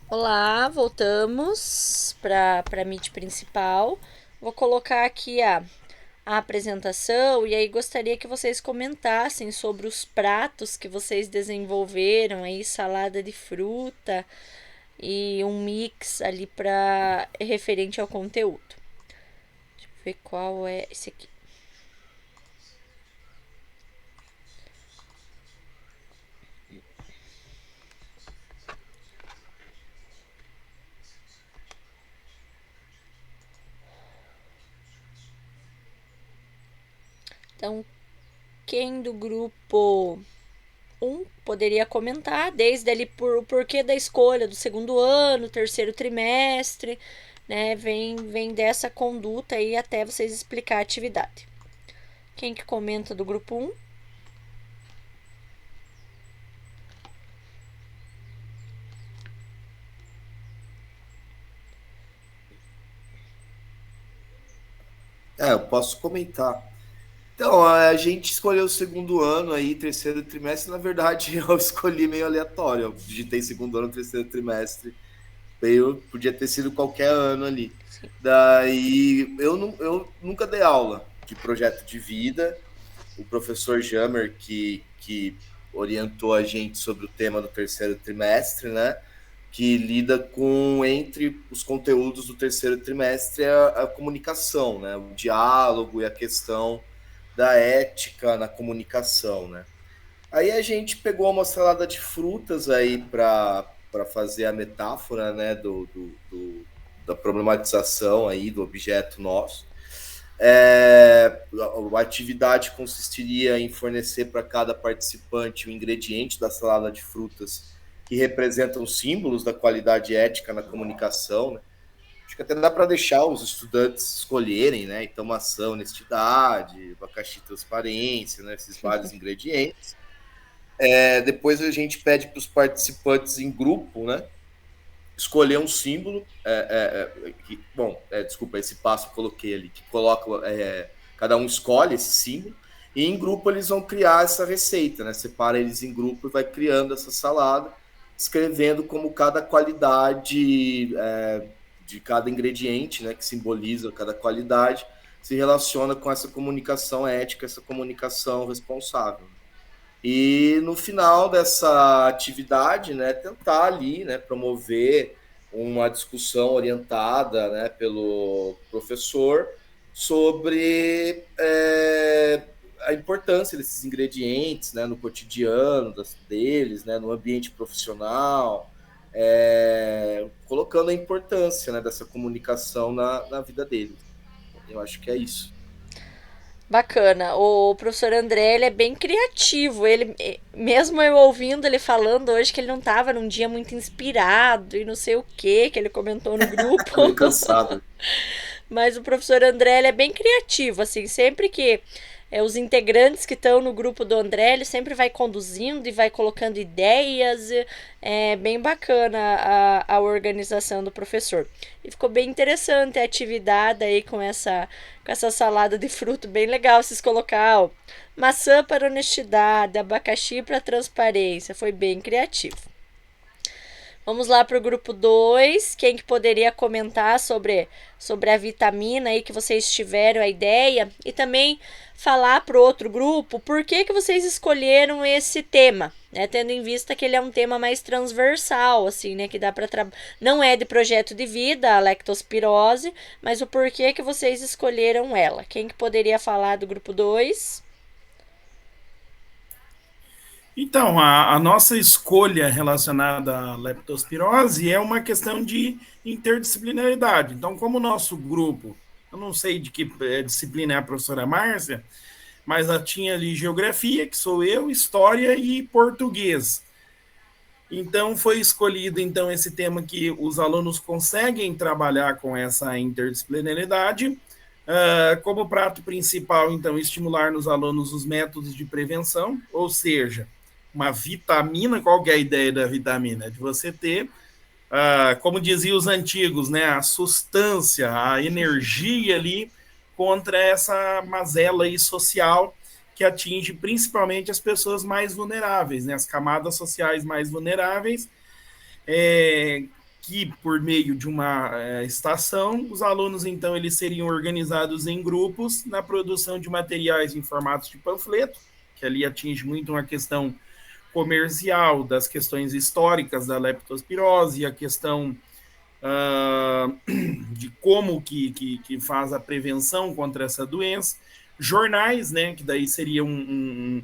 Olá, voltamos para a Meet principal. Vou colocar aqui a apresentação e aí gostaria que vocês comentassem sobre os pratos que vocês desenvolveram aí, salada de fruta e um mix ali para referente ao conteúdo. Deixa eu ver qual é esse aqui. Então, quem do grupo 1 poderia comentar, desde ali o porquê da escolha do segundo ano, terceiro trimestre, né? Vem dessa conduta aí até vocês explicar a atividade. Quem que comenta do grupo 1? Eu posso comentar. Então, a gente escolheu o segundo ano aí, terceiro trimestre. Na verdade, eu escolhi meio aleatório. Eu digitei segundo ano, terceiro trimestre. Podia ter sido qualquer ano ali. Daí, eu nunca dei aula de projeto de vida. O professor Jammer, que orientou a gente sobre o tema do terceiro trimestre, né? Que lida com, entre os conteúdos do terceiro trimestre, a comunicação, né? O diálogo e a questão da ética na comunicação, né? Aí a gente pegou uma salada de frutas aí para fazer a metáfora, né, da problematização aí do objeto nosso. A atividade consistiria em fornecer para cada participante o ingrediente da salada de frutas que representam símbolos da qualidade ética na comunicação, né? Acho que até dá para deixar os estudantes escolherem, né? Então, maçã, honestidade, abacaxi, transparência, né? Esses vários ingredientes. Depois a gente pede para os participantes em grupo, né? Escolher um símbolo. Desculpa, esse passo eu coloquei ali, que coloca, cada um escolhe esse símbolo, e em grupo eles vão criar essa receita, né? Separa eles em grupo e vai criando essa salada, escrevendo como cada qualidade de cada ingrediente, né, que simboliza cada qualidade, se relaciona com essa comunicação ética, essa comunicação responsável. E no final dessa atividade, né, tentar ali, né, promover uma discussão orientada, né, pelo professor sobre a importância desses ingredientes, né, no cotidiano deles, né, no ambiente profissional, colocando a importância, né, dessa comunicação na vida deles. Eu acho que é isso. Bacana. O professor André, ele é bem criativo. Ele, mesmo eu ouvindo ele falando hoje que ele não estava num dia muito inspirado e não sei o que ele comentou no grupo. Cansado. Mas o professor André, ele é bem criativo, assim, sempre que os integrantes que estão no grupo do André, ele sempre vai conduzindo e vai colocando ideias, é bem bacana a organização do professor. E ficou bem interessante a atividade aí com essa salada de fruto, bem legal vocês colocar, ó, maçã para honestidade, abacaxi para transparência, foi bem criativo. Vamos lá para o grupo 2, quem que poderia comentar sobre a vitamina aí que vocês tiveram a ideia e também falar para o outro grupo por que vocês escolheram esse tema, né? Tendo em vista que ele é um tema mais transversal, assim, né? Que dá para não é de projeto de vida, a leptospirose, mas o porquê que vocês escolheram ela. Quem que poderia falar do grupo 2? Então, a nossa escolha relacionada à leptospirose é uma questão de interdisciplinaridade. Então, como o nosso grupo, eu não sei de que disciplina é a professora Márcia, mas ela tinha ali geografia, que sou eu, história e português. Então, foi escolhido então esse tema que os alunos conseguem trabalhar com essa interdisciplinaridade. Como prato principal, então, estimular nos alunos os métodos de prevenção, ou seja, uma vitamina. Qual que é a ideia da vitamina? De você ter, como diziam os antigos, né, a substância, a energia ali contra essa mazela aí social que atinge principalmente as pessoas mais vulneráveis, né, as camadas sociais mais vulneráveis, que por meio de uma estação, os alunos então eles seriam organizados em grupos na produção de materiais em formatos de panfleto, que ali atinge muito uma questão comercial, das questões históricas da leptospirose, a questão de como que faz a prevenção contra essa doença, jornais, né, que daí seria um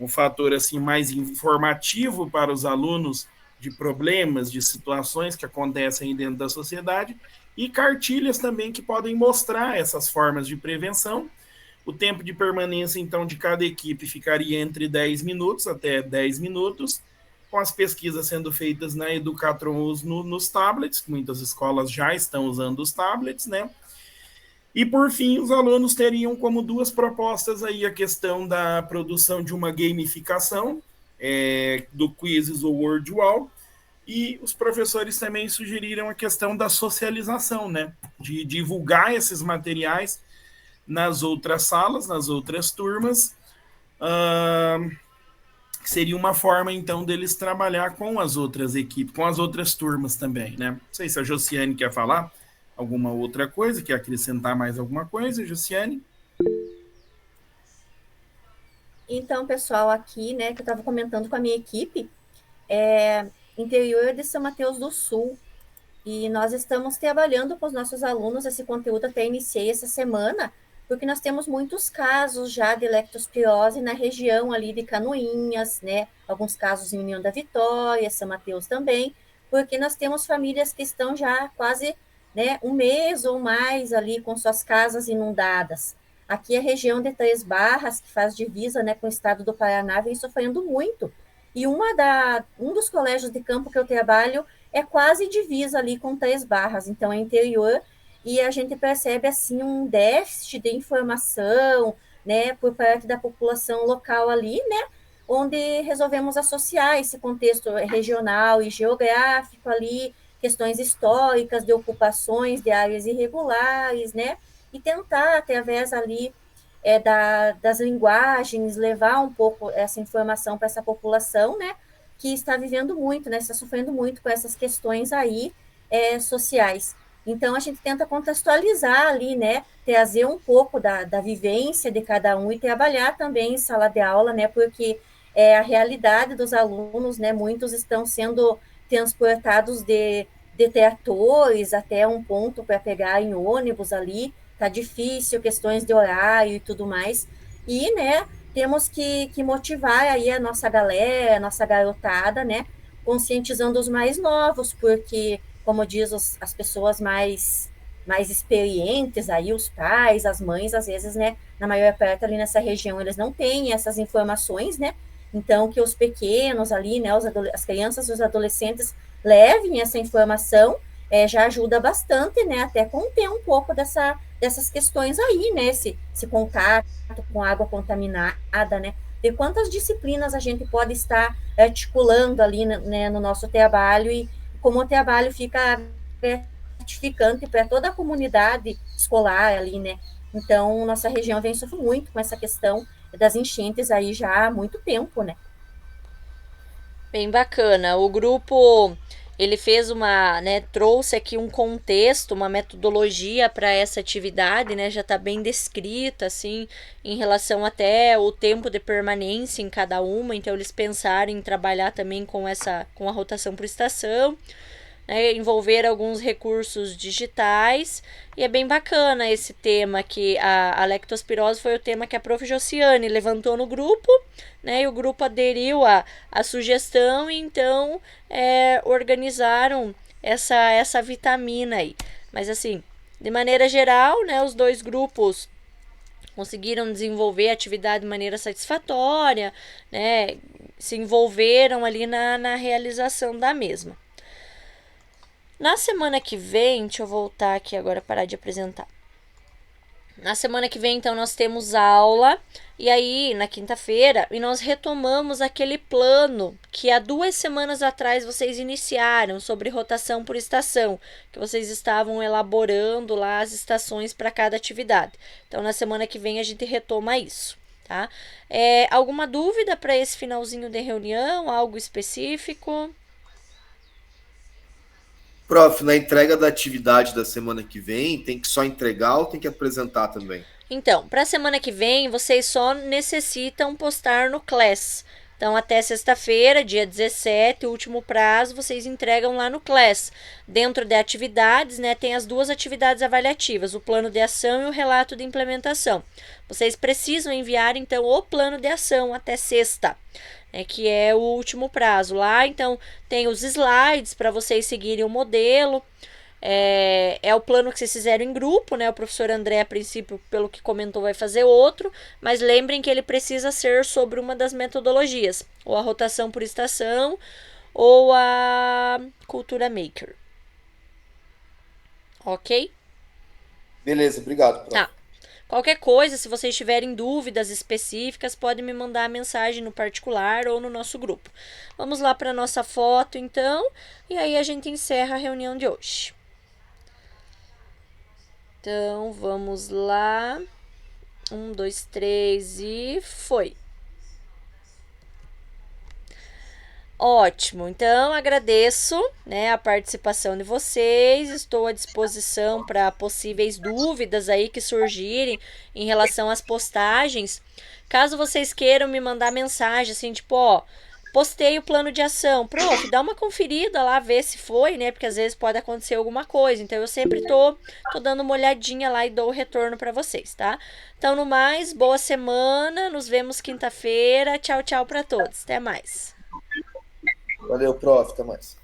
fator assim mais informativo para os alunos de problemas, de situações que acontecem dentro da sociedade, e cartilhas também que podem mostrar essas formas de prevenção. O tempo de permanência, então, de cada equipe ficaria entre 10 minutos até 10 minutos, com as pesquisas sendo feitas na Educatron nos tablets, que muitas escolas já estão usando os tablets, né? E, por fim, os alunos teriam como duas propostas aí a questão da produção de uma gamificação, do Quizzes ou Word Wall, e os professores também sugeriram a questão da socialização, né? De divulgar esses materiais nas outras salas, nas outras turmas, seria uma forma, então, deles trabalhar com as outras equipes, com as outras turmas também, né? Não sei se a Josiane quer falar alguma outra coisa, quer acrescentar mais alguma coisa, Josiane? Então, pessoal, aqui, né, que eu estava comentando com a minha equipe, interior de São Mateus do Sul, e nós estamos trabalhando com os nossos alunos esse conteúdo, até iniciei essa semana, porque nós temos muitos casos já de leptospirose na região ali de Canoinhas, né? Alguns casos em União da Vitória, São Mateus também, porque nós temos famílias que estão já quase, né, um mês ou mais ali com suas casas inundadas. Aqui a região de Três Barras, que faz divisa, né, com o estado do Paraná, vem sofrendo muito. E um dos colégios de campo que eu trabalho é quase divisa ali com Três Barras, então é interior, e a gente percebe assim um déficit de informação, né, por parte da população local ali, né, onde resolvemos associar esse contexto regional e geográfico ali, questões históricas de ocupações de áreas irregulares, né, e tentar através ali das linguagens levar um pouco essa informação para essa população, né, que está vivendo muito, né, está sofrendo muito com essas questões aí sociais. Então, a gente tenta contextualizar ali, né, trazer um pouco da vivência de cada um e trabalhar também em sala de aula, né, porque a realidade dos alunos, né, muitos estão sendo transportados de tratores até um ponto para pegar em ônibus ali, tá difícil, questões de horário e tudo mais, e, né, temos que motivar aí a nossa galera, a nossa garotada, né, conscientizando os mais novos, porque como diz as pessoas mais experientes aí, os pais, as mães, às vezes, né, na maior parte ali nessa região, eles não têm essas informações, né, então que os pequenos ali, né, as crianças e os adolescentes levem essa informação já ajuda bastante, né? Até conter um pouco dessas questões aí, né? Esse contato com água contaminada, né? De quantas disciplinas a gente pode estar articulando ali, né, no nosso trabalho, e como o trabalho fica gratificante para toda a comunidade escolar ali, né? Então, nossa região vem sofrendo muito com essa questão das enchentes aí já há muito tempo, né? Bem bacana. O grupo, ele fez trouxe aqui um contexto, uma metodologia para essa atividade, né? Já está bem descrita, assim, em relação até o tempo de permanência em cada uma. Então, eles pensaram em trabalhar também com a rotação por estação, né, envolver alguns recursos digitais, e é bem bacana esse tema que a lectospirose foi o tema que a prof. Josiane levantou no grupo, né, e o grupo aderiu à sugestão, e então organizaram essa vitamina aí. Mas assim, de maneira geral, né, os dois grupos conseguiram desenvolver a atividade de maneira satisfatória, né, se envolveram ali na realização da mesma. Na semana que vem, deixa eu voltar aqui agora, parar de apresentar. Na semana que vem, então, nós temos aula, e aí, na quinta-feira, e nós retomamos aquele plano que há 2 semanas atrás vocês iniciaram sobre rotação por estação, que vocês estavam elaborando lá as estações para cada atividade. Então, na semana que vem, a gente retoma isso, tá? Alguma dúvida para esse finalzinho de reunião? Algo específico? Prof, na entrega da atividade da semana que vem, tem que só entregar ou tem que apresentar também? Então, para a semana que vem, vocês só necessitam postar no Class. Então, até sexta-feira, dia 17, o último prazo, vocês entregam lá no Class. Dentro de atividades, né, tem as 2 atividades avaliativas, o plano de ação e o relato de implementação. Vocês precisam enviar, então, o plano de ação até sexta, que é o último prazo lá. Então, tem os slides para vocês seguirem o modelo. É o plano que vocês fizeram em grupo, né? O professor André, a princípio, pelo que comentou, vai fazer outro, mas lembrem que ele precisa ser sobre uma das metodologias, ou a rotação por estação, ou a cultura maker. Ok? Beleza, obrigado, prof. Tá. Qualquer coisa, se vocês tiverem dúvidas específicas, podem me mandar mensagem no particular ou no nosso grupo. Vamos lá para a nossa foto, então, e aí a gente encerra a reunião de hoje. Então, vamos lá. 1, 2, 3 e foi. Ótimo, então agradeço, né, a participação de vocês, estou à disposição para possíveis dúvidas aí que surgirem em relação às postagens. Caso vocês queiram me mandar mensagem assim, tipo, postei o plano de ação, prof, dá uma conferida lá, ver se foi, né, porque às vezes pode acontecer alguma coisa, então eu sempre tô dando uma olhadinha lá e dou o retorno para vocês, tá? Então, no mais, boa semana, nos vemos quinta-feira, tchau, tchau para todos, até mais. Valeu, prof, até mais.